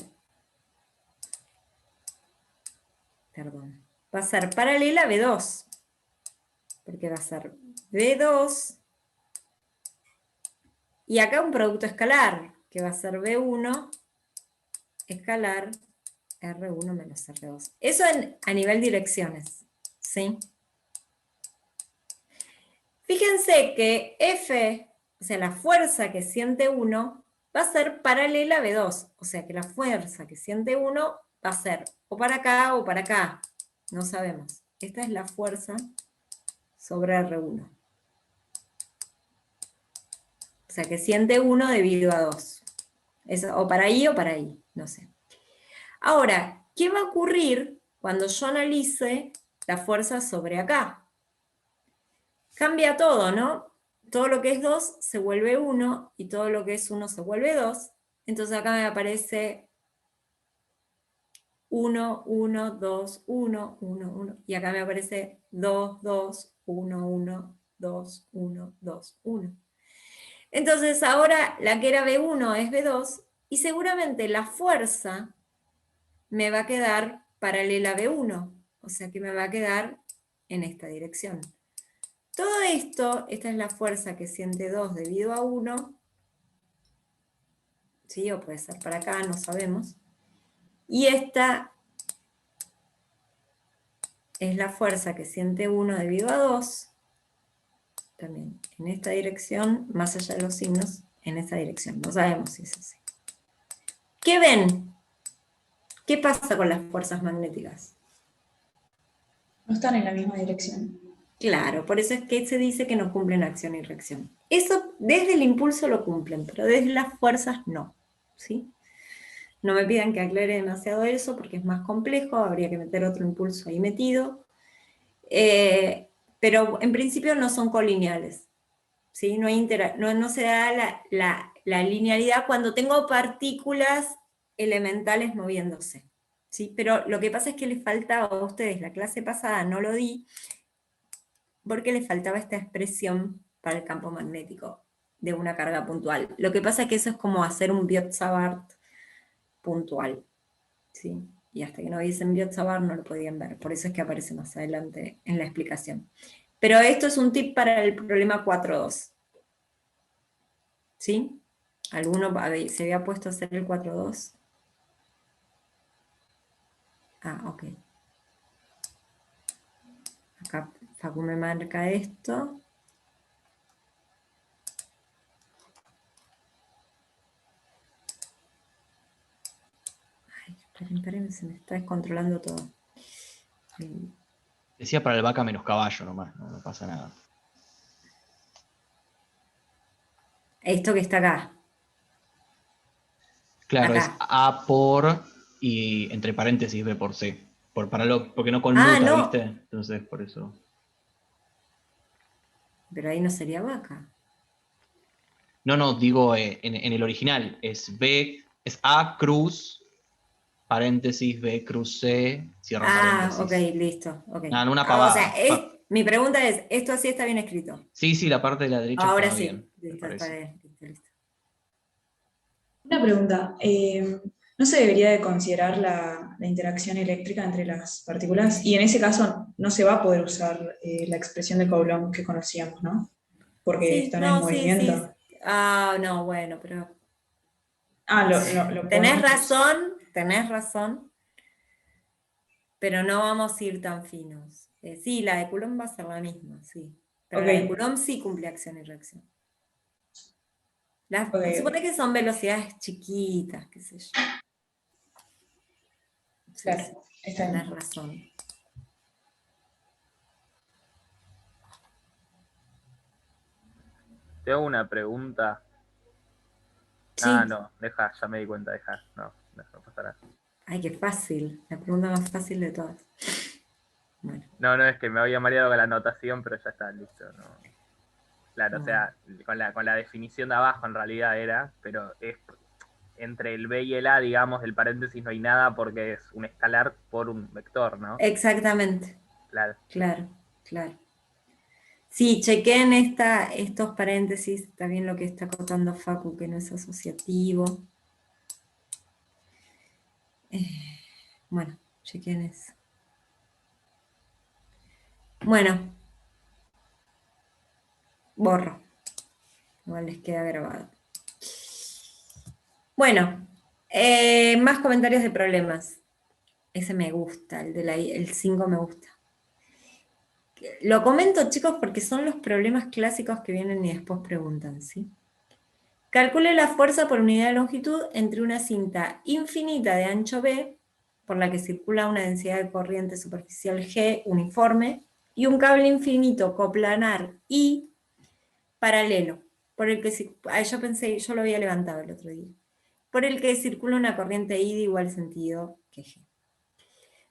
perdón, va a ser paralela a B2, porque va a ser B2, y acá un producto escalar, que va a ser B1 escalar R1 menos R2. Eso a nivel direcciones, ¿sí? Fíjense que F, o sea, la fuerza que siente 1, va a ser paralela a B2, o sea que la fuerza que siente 1 va a ser o para acá o para acá, no sabemos. Esta es la fuerza sobre R1. O sea que siente 1 debido a 2. O para ahí, no sé. Ahora, ¿qué va a ocurrir cuando yo analice la fuerza sobre acá? Cambia todo, ¿no? Todo lo que es 2 se vuelve 1 y todo lo que es 1 se vuelve 2. Entonces acá me aparece 1, 1, 2, 1, 1, 1. Y acá me aparece 2, 2, 1, 1, 2, 1, 2, 1. Entonces ahora la que era B1 es B2 y seguramente la fuerza me va a quedar paralela a B1. O sea que me va a quedar en esta dirección. Todo esto, esta es la fuerza que siente 2 debido a 1. ¿Sí? O puede ser para acá, no sabemos. Y esta es la fuerza que siente 1 debido a 2. También en esta dirección, más allá de los signos, en esta dirección. No sabemos si es así. ¿Qué ven? ¿Qué pasa con las fuerzas magnéticas? No están en la misma dirección. Claro, por eso es que se dice que no cumplen acción y reacción. Eso desde el impulso lo cumplen, pero desde las fuerzas no. ¿Sí? No me pidan que aclare demasiado eso porque es más complejo, habría que meter otro impulso ahí metido. Pero en principio no son colineales. ¿Sí? No se da la linealidad cuando tengo partículas elementales moviéndose. ¿sí? Pero lo que pasa es que les faltaba a ustedes, la clase pasada no lo di, porque les faltaba esta expresión para el campo magnético de una carga puntual. Lo que pasa es que eso es como hacer un Biot-Savart puntual, ¿sí? Y hasta que no dicen Biot-Savart no lo podían ver, por eso es que aparece más adelante en la explicación. Pero esto es un tip para el problema 4.2. ¿Sí? ¿Alguno se había puesto a hacer el 4.2? Ah, ok. Acá Facu me marca esto. Ay, esperen, se me está descontrolando todo. Decía para el vaca menos caballo nomás, no pasa nada. Esto que está acá. Claro, Acá. es A por y entre paréntesis B por C. Porque no Ah, conmuta, no. ¿viste? Entonces, por eso. Pero ahí no sería vaca. No, digo en el original. Es B, es A cruz, paréntesis, B cruz C, cierra Ah, ok, paréntesis. listo. Okay. Nada, una Ah, o sea, pavada. mi pregunta es, ¿esto así está bien escrito? Sí, la parte de la derecha Ahora estaba sí. bien, me Listo, está parece. bien. Listo. Una pregunta, ¿no se debería de considerar la interacción eléctrica entre las partículas? Y en ese caso no se va a poder usar la expresión de Coulomb que conocíamos, ¿no? Porque Sí, están en no, sí, sí. movimiento. Ah, no, bueno, pero Ah, lo tenés podemos... razón, pero no vamos a ir tan finos. Sí, la de Coulomb va a ser la misma, sí. Pero la de Ok, Coulomb sí cumple acción y reacción. ok, Supone ok. que son velocidades chiquitas, qué sé yo. Sí, sí, Claro, está tenés bien. razón. Te hago una pregunta. Ah, Sí. no, deja, ya me di cuenta, deja. No pasa nada. Ay, qué fácil. La pregunta más fácil de todas. Bueno, No, es que me había mareado con la anotación, pero ya está, listo. No. Claro, o bueno. sea, con la definición de abajo en realidad era, pero es entre el B y el A, digamos, el paréntesis no hay nada porque es un escalar por un vector, ¿no? Exactamente. Claro. Claro, claro. Sí, chequeen estos paréntesis, está bien lo que está contando Facu, que no es asociativo. Bueno, chequen eso. Bueno, borro. Igual les queda grabado. Bueno, más comentarios de problemas. Ese me gusta, el 5 me gusta. Lo comento, chicos, porque son los problemas clásicos que vienen y después preguntan, ¿sí? Calcule la fuerza por unidad de longitud entre una cinta infinita de ancho B, por la que circula una densidad de corriente superficial G uniforme, y un cable infinito coplanar I paralelo, por el que yo pensé, yo lo había levantado el otro día, por el que circula una corriente I de igual sentido que G.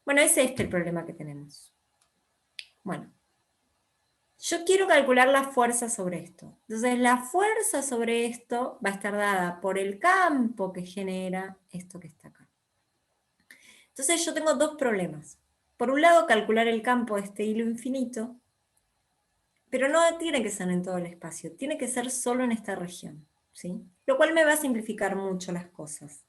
Bueno, es este el problema que tenemos. Bueno, yo quiero calcular la fuerza sobre esto. Entonces, la fuerza sobre esto va a estar dada por el campo que genera esto que está acá. Entonces, yo tengo dos problemas. Por un lado, calcular el campo de este hilo infinito, pero no tiene que ser en todo el espacio, tiene que ser solo en esta región, ¿sí? Lo cual me va a simplificar mucho las cosas.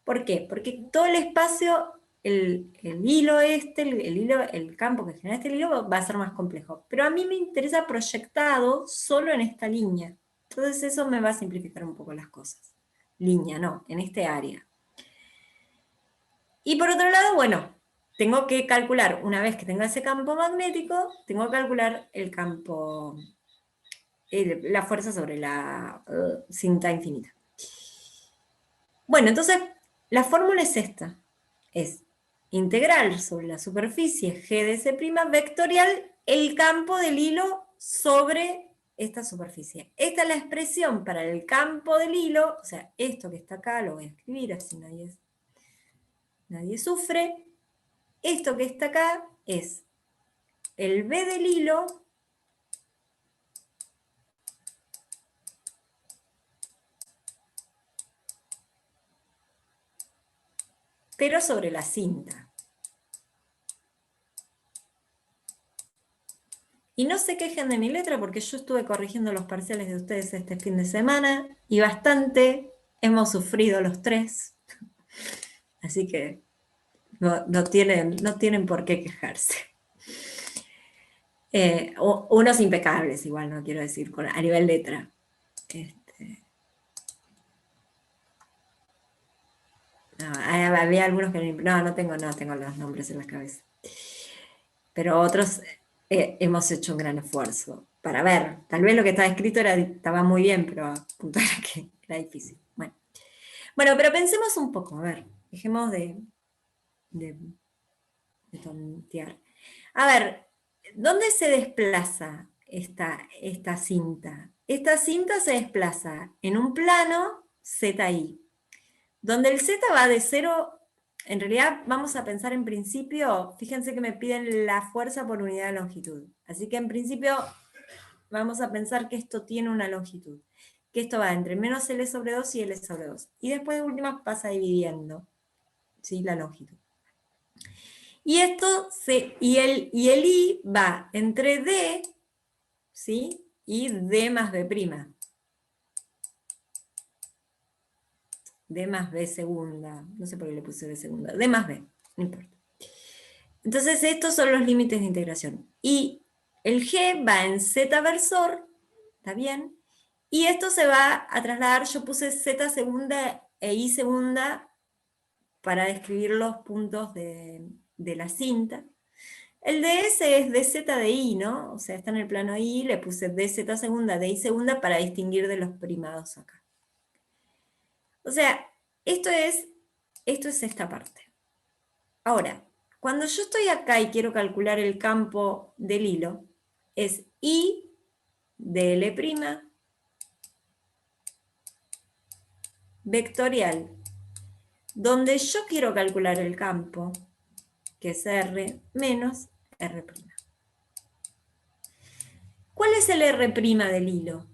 ¿Por qué? Porque todo el espacio, el hilo el campo que genera este hilo va a ser más complejo. Pero a mí me interesa proyectado solo en esta línea. Entonces eso me va a simplificar un poco las cosas. Línea, no, en este área. Y por otro lado, bueno, tengo que calcular, una vez que tenga ese campo magnético, tengo que calcular el campo, la fuerza sobre la cinta infinita. Bueno, entonces la fórmula es esta. Es integral sobre la superficie G de S' vectorial el campo del hilo sobre esta superficie. Esta es la expresión para el campo del hilo, o sea, esto que está acá lo voy a escribir así nadie sufre. Esto que está acá es el B del hilo pero sobre la cinta. Y no se quejen de mi letra porque yo estuve corrigiendo los parciales de ustedes este fin de semana y bastante hemos sufrido los tres. Así que no tienen por qué quejarse. Unos impecables igual, no quiero decir, a nivel letra. Había algunos que no tengo los nombres en la cabeza. Pero otros hemos hecho un gran esfuerzo para ver. Tal vez lo que estaba escrito estaba muy bien, pero apuntar a que era difícil. Bueno, pero pensemos un poco, a ver, dejemos de tontear. A ver, ¿dónde se desplaza esta cinta? Esta cinta se desplaza en un plano ZI, donde el Z va de 0, en realidad vamos a pensar en principio, fíjense que me piden la fuerza por unidad de longitud, así que en principio vamos a pensar que esto tiene una longitud, que esto va entre menos L sobre 2 y L sobre 2, y después de última pasa dividiendo, ¿sí?, la longitud. Y el I va entre D, ¿sí?, y D más B'. D más B segunda, no sé por qué le puse B segunda, D más B, no importa. Entonces estos son los límites de integración. Y el G va en Z versor, ¿está bien? Y esto se va a trasladar, yo puse Z segunda e I segunda para describir los puntos de la cinta. El DS es dz de I, ¿no? O sea, está en el plano I, le puse dz segunda, de I segunda para distinguir de los primados acá. O sea, esto es esta parte. Ahora, cuando yo estoy acá y quiero calcular el campo del hilo, es I de L' vectorial, donde yo quiero calcular el campo, que es R menos R'. ¿Cuál es el R' del hilo?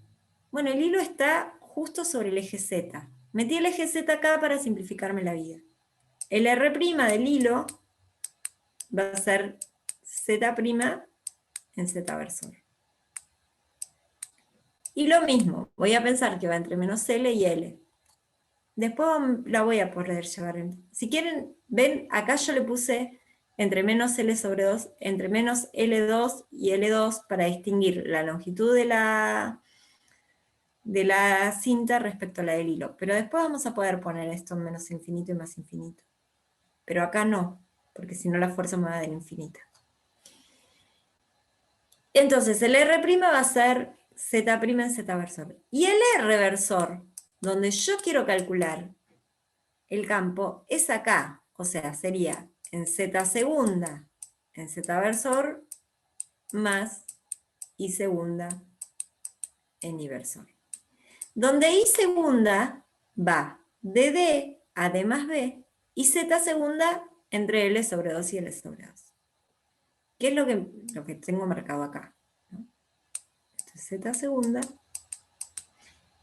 Bueno, el hilo está justo sobre el eje Z. Metí el eje Z acá para simplificarme la vida. El R' del hilo va a ser Z' en Z versor. Y lo mismo, voy a pensar que va entre menos L y L. Después la voy a poder llevar. Si quieren, ven, acá yo le puse entre menos L sobre 2, entre menos L2 y L2 para distinguir la longitud de la cinta respecto a la del hilo. Pero después vamos a poder poner esto en menos infinito y más infinito. Pero acá no, porque si no la fuerza me va a dar infinita. Entonces el R' va a ser Z' en Z versor. Y el R versor, donde yo quiero calcular el campo, es acá. O sea, sería en Z segunda, en Z versor, más I segunda en I versor. Donde I segunda va de D a D más B, y Z segunda entre L sobre 2 y L sobre 2. ¿Qué es lo que tengo marcado acá? ¿No? Esto es Z segunda,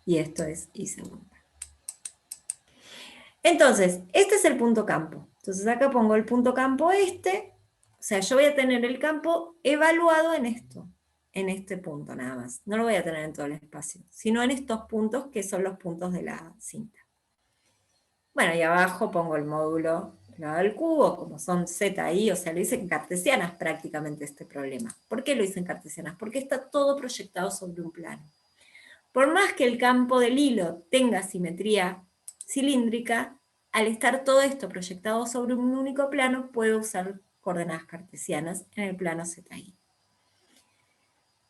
y esto es I segunda. Entonces, este es el punto campo. Entonces acá pongo el punto campo o sea, yo voy a tener el campo evaluado en esto, en este punto nada más. No lo voy a tener en todo el espacio, sino en estos puntos que son los puntos de la cinta. Bueno, y abajo pongo el módulo elevado al cubo, como son ZI, o sea, lo hice en cartesianas prácticamente este problema. ¿Por qué lo hice en cartesianas? Porque está todo proyectado sobre un plano. Por más que el campo del hilo tenga simetría cilíndrica, al estar todo esto proyectado sobre un único plano, puedo usar coordenadas cartesianas en el plano ZI.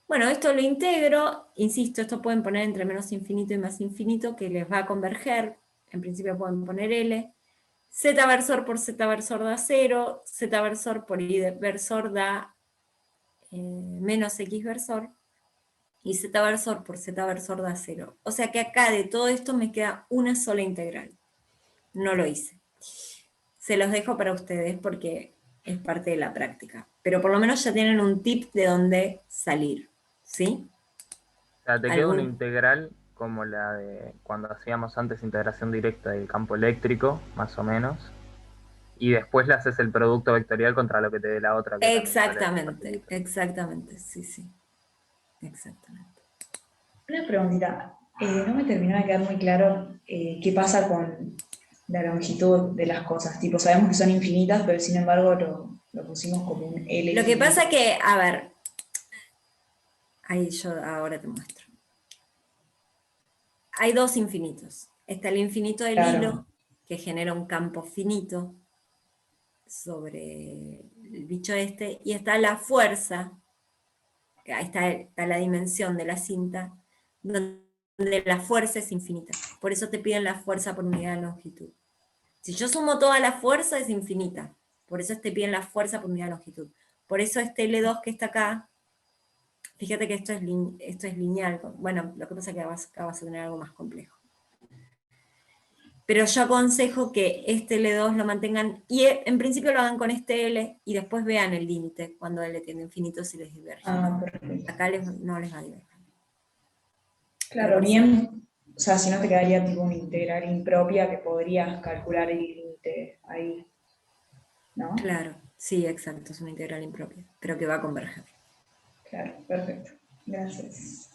Bueno, esto lo integro, insisto, esto pueden poner entre menos infinito y más infinito, que les va a converger, en principio pueden poner L, Z versor por Z versor da 0, Z versor por Y versor da menos X versor, y Z versor por Z versor da 0. O sea que acá de todo esto me queda una sola integral. No lo hice. Se los dejo para ustedes porque es parte de la práctica. Pero por lo menos ya tienen un tip de dónde salir. ¿Sí? O sea, te queda una integral como la de cuando hacíamos antes integración directa del campo eléctrico, más o menos. y después le haces el producto vectorial contra lo que te dé la otra. Que también sale Exactamente, facilito. exactamente, sí. Exactamente. Una preguntita. No me terminó de quedar muy claro qué pasa con la longitud de las cosas. Tipo, sabemos que son infinitas, pero sin embargo lo pusimos como un L Lo que infinito. pasa que, a ver, ahí yo ahora te muestro. Hay dos infinitos. Está el infinito del Claro. hilo, que genera un campo finito sobre el bicho este, y está la fuerza, que ahí está la dimensión de la cinta, donde la fuerza es infinita. Por eso te piden la fuerza por unidad de longitud. Si yo sumo toda la fuerza es infinita. Por eso te piden la fuerza por unidad de longitud. Por eso este L2 que está acá, fíjate que esto es lineal. Bueno, lo que pasa es que acá vas a tener algo más complejo. Pero yo aconsejo que este L2 lo mantengan, y en principio lo hagan con este L, y después vean el límite, cuando L tiende a infinito si les diverge. Ah, perfecto. Acá no les va a diverger. Claro, bien. O sea, si no te quedaría tipo una integral impropia que podrías calcular el límite ahí, ¿no? Claro, sí, exacto, es una integral impropia, pero que va a converger. Claro, perfecto. Gracias.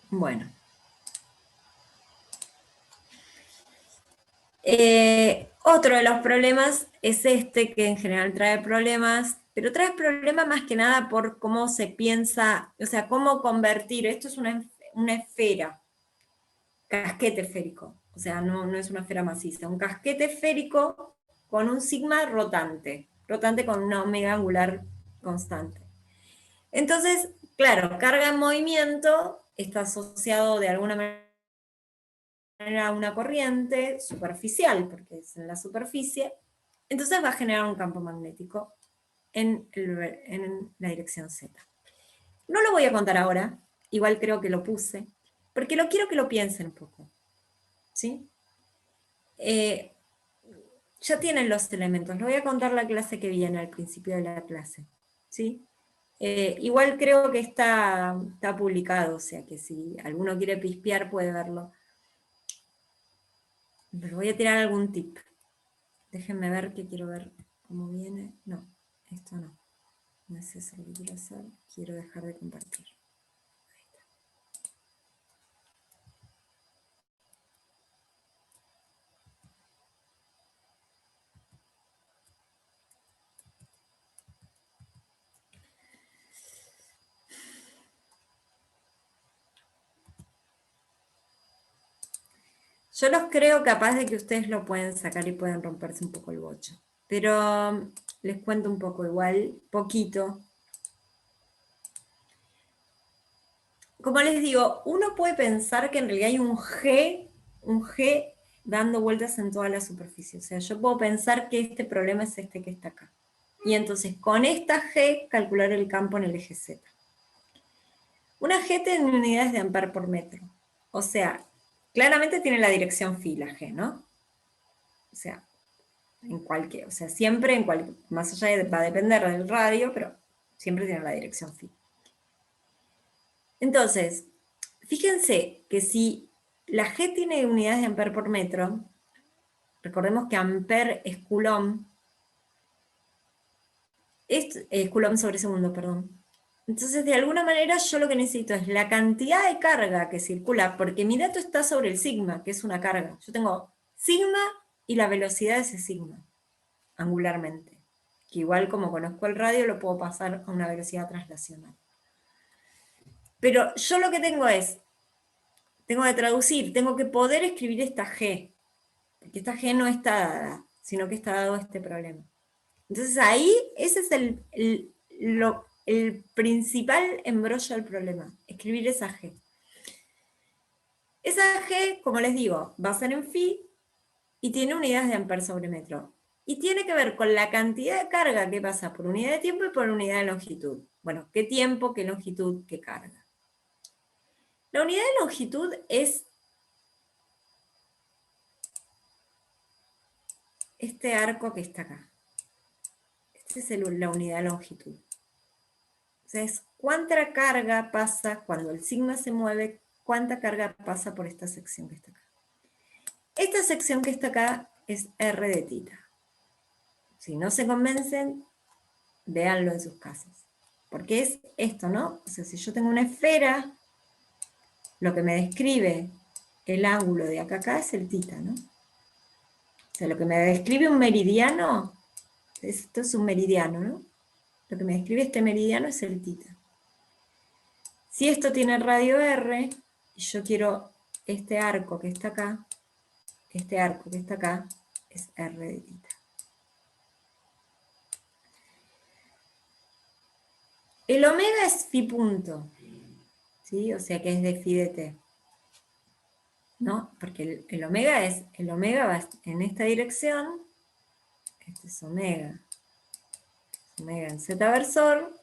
Bueno. Otro de los problemas es este, que en general trae problemas, pero trae problemas más que nada por cómo se piensa, o sea, cómo convertir, esto es una esfera, casquete esférico, o sea, no es una esfera maciza, un casquete esférico con un sigma rotante con una omega angular constante. Entonces, claro, carga en movimiento está asociado de alguna manera a una corriente superficial, porque es en la superficie, entonces va a generar un campo magnético en la dirección Z. No lo voy a contar ahora, igual creo que lo puse, porque quiero que lo piensen un poco, ¿sí? Ya tienen los elementos, lo voy a contar la clase que viene, al principio de la clase, ¿sí? Igual creo que está publicado, o sea que si alguno quiere pispear puede verlo. Pero voy a tirar algún tip. Déjenme ver que quiero ver cómo viene. No, esto no. No es eso lo que quiero hacer. Quiero dejar de compartir. Ahí está. Yo los creo capaz de que ustedes lo pueden sacar y pueden romperse un poco el bocho. Pero les cuento un poco igual, poquito. Como les digo, uno puede pensar que en realidad hay un G dando vueltas en toda la superficie. O sea, yo puedo pensar que este problema es este que está acá. Y entonces con esta G calcular el campo en el eje Z. Una G tiene unidades de ampere por metro. O sea, claramente tiene la dirección phi la G, ¿no? O sea, siempre más allá va a depender del radio, pero siempre tiene la dirección phi. Entonces, fíjense que si la G tiene unidades de ampere por metro, recordemos que ampere es coulomb, es coulomb sobre segundo, perdón. Entonces, de alguna manera, yo lo que necesito es la cantidad de carga que circula, porque mi dato está sobre el sigma, que es una carga. Yo tengo sigma y la velocidad de ese sigma, angularmente. Que igual, como conozco el radio, lo puedo pasar a una velocidad traslacional. Pero yo lo que tengo que traducir, tengo que poder escribir esta G, porque esta G no está dada, sino que está dado este problema. Entonces ahí, ese es el principal embrollo del problema, escribir esa G. Esa G, como les digo, va a ser en phi y tiene unidades de ampere sobre metro. Y tiene que ver con la cantidad de carga que pasa por unidad de tiempo y por unidad de longitud. Bueno, qué tiempo, qué longitud, qué carga. La unidad de longitud es este arco que está acá. Este Esa es la unidad de longitud. O sea, es cuánta carga pasa cuando el sigma se mueve, cuánta carga pasa por esta sección que está acá. Esta sección que está acá es R de tita. Si no se convencen, véanlo en sus casas. Porque es esto, ¿no? O sea, si yo tengo una esfera, lo que me describe el ángulo de acá a acá es el tita, ¿no? O sea, lo que me describe un meridiano, esto es un meridiano, ¿no? Lo que me describe este meridiano es el tita. Si esto tiene radio R, y yo quiero este arco que está acá, este arco que está acá, es R de tita. El omega es phi punto, ¿sí? O sea que es de phi de t. ¿No? Porque el omega va en esta dirección, este es omega en z versor,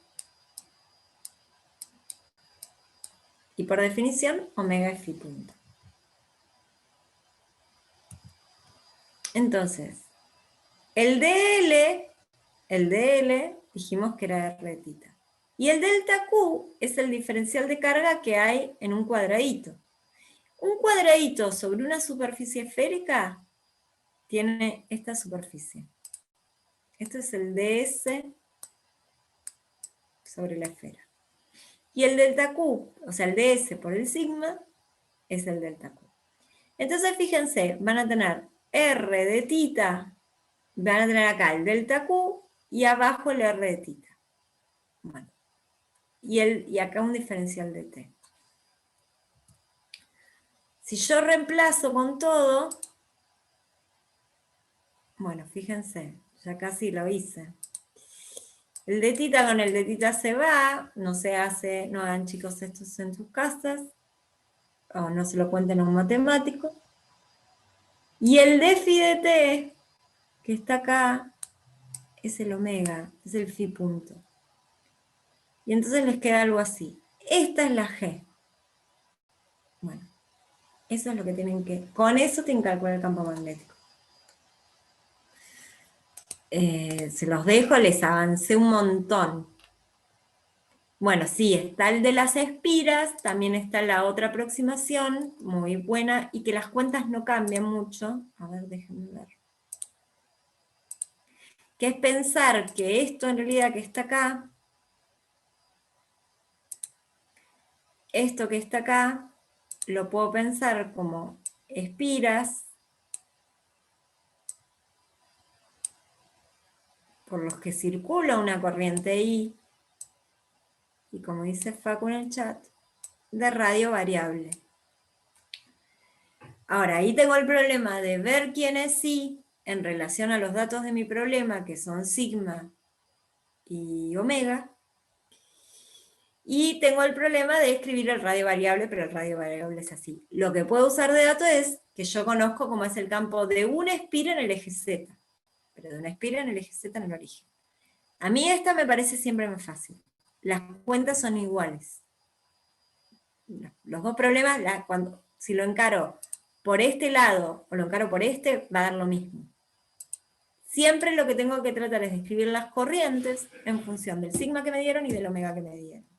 y por definición, omega es phi punto. Entonces, el DL dijimos que era R de tita. Y el delta Q es el diferencial de carga que hay en un cuadradito. Un cuadradito sobre una superficie esférica tiene esta superficie. Esto es el ds sobre la esfera. Y el delta Q, o sea el ds por el sigma, es el delta Q. Entonces fíjense, van a tener R de tita, van a tener acá el delta Q y abajo el R de tita. Bueno, y acá un diferencial de t. Si yo reemplazo con todo, bueno, fíjense, ya casi lo hice. El de tita con el de tita se va, no se hace, no hagan chicos estos en sus casas, o no se lo cuenten a un matemático. Y el de phi de t, que está acá, es el omega, es el phi punto. Y entonces les queda algo así. Esta es la G. Bueno, eso es lo que tienen que... Con eso tienen que calcular el campo magnético. Se los dejo, les avancé un montón. Bueno, sí, está el de las espiras, también está la otra aproximación, muy buena, y que las cuentas no cambian mucho. A ver, déjenme ver. Que es pensar que esto en realidad que está acá, esto que está acá, lo puedo pensar como espiras por los que circula una corriente I, y como dice Facu en el chat, de radio variable. Ahora, ahí tengo el problema de ver quién es I en relación a los datos de mi problema, que son sigma y omega, y tengo el problema de escribir el radio variable, pero el radio variable es así. Lo que puedo usar de dato es que yo conozco cómo es el campo de una espira en el eje Z, pero de una espira en el eje Z en el origen. A mí esta me parece siempre más fácil. Las cuentas son iguales. Los dos problemas, si lo encaro por este lado o lo encaro por este, va a dar lo mismo. Siempre lo que tengo que tratar es de escribir las corrientes en función del sigma que me dieron y del omega que me dieron.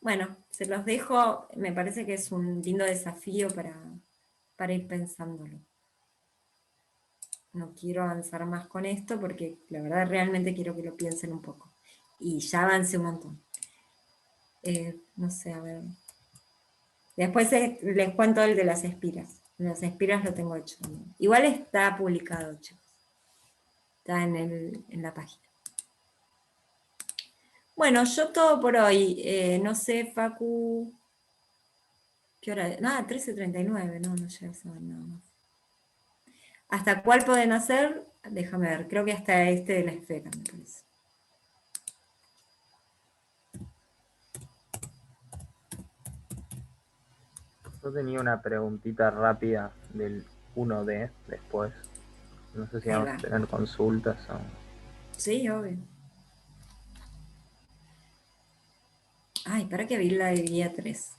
Bueno, se los dejo, me parece que es un lindo desafío para ir pensándolo. No quiero avanzar más con esto porque la verdad realmente quiero que lo piensen un poco. Y ya avancé un montón. No sé, a ver. Después les cuento el de las espiras. Las espiras lo tengo hecho también. Igual está publicado, chicos. Está en la página. Bueno, yo todo por hoy. No sé, Facu. ¿Qué hora es? Nada, 13:39. No llega a saber nada más. ¿Hasta cuál pueden hacer? Déjame ver. Creo que hasta este de la esfera, me parece. Yo tenía una preguntita rápida del 1D después. No sé si Ahí vamos va. a tener consultas o... Sí, obvio. Ay, para que abrir la de guía 3.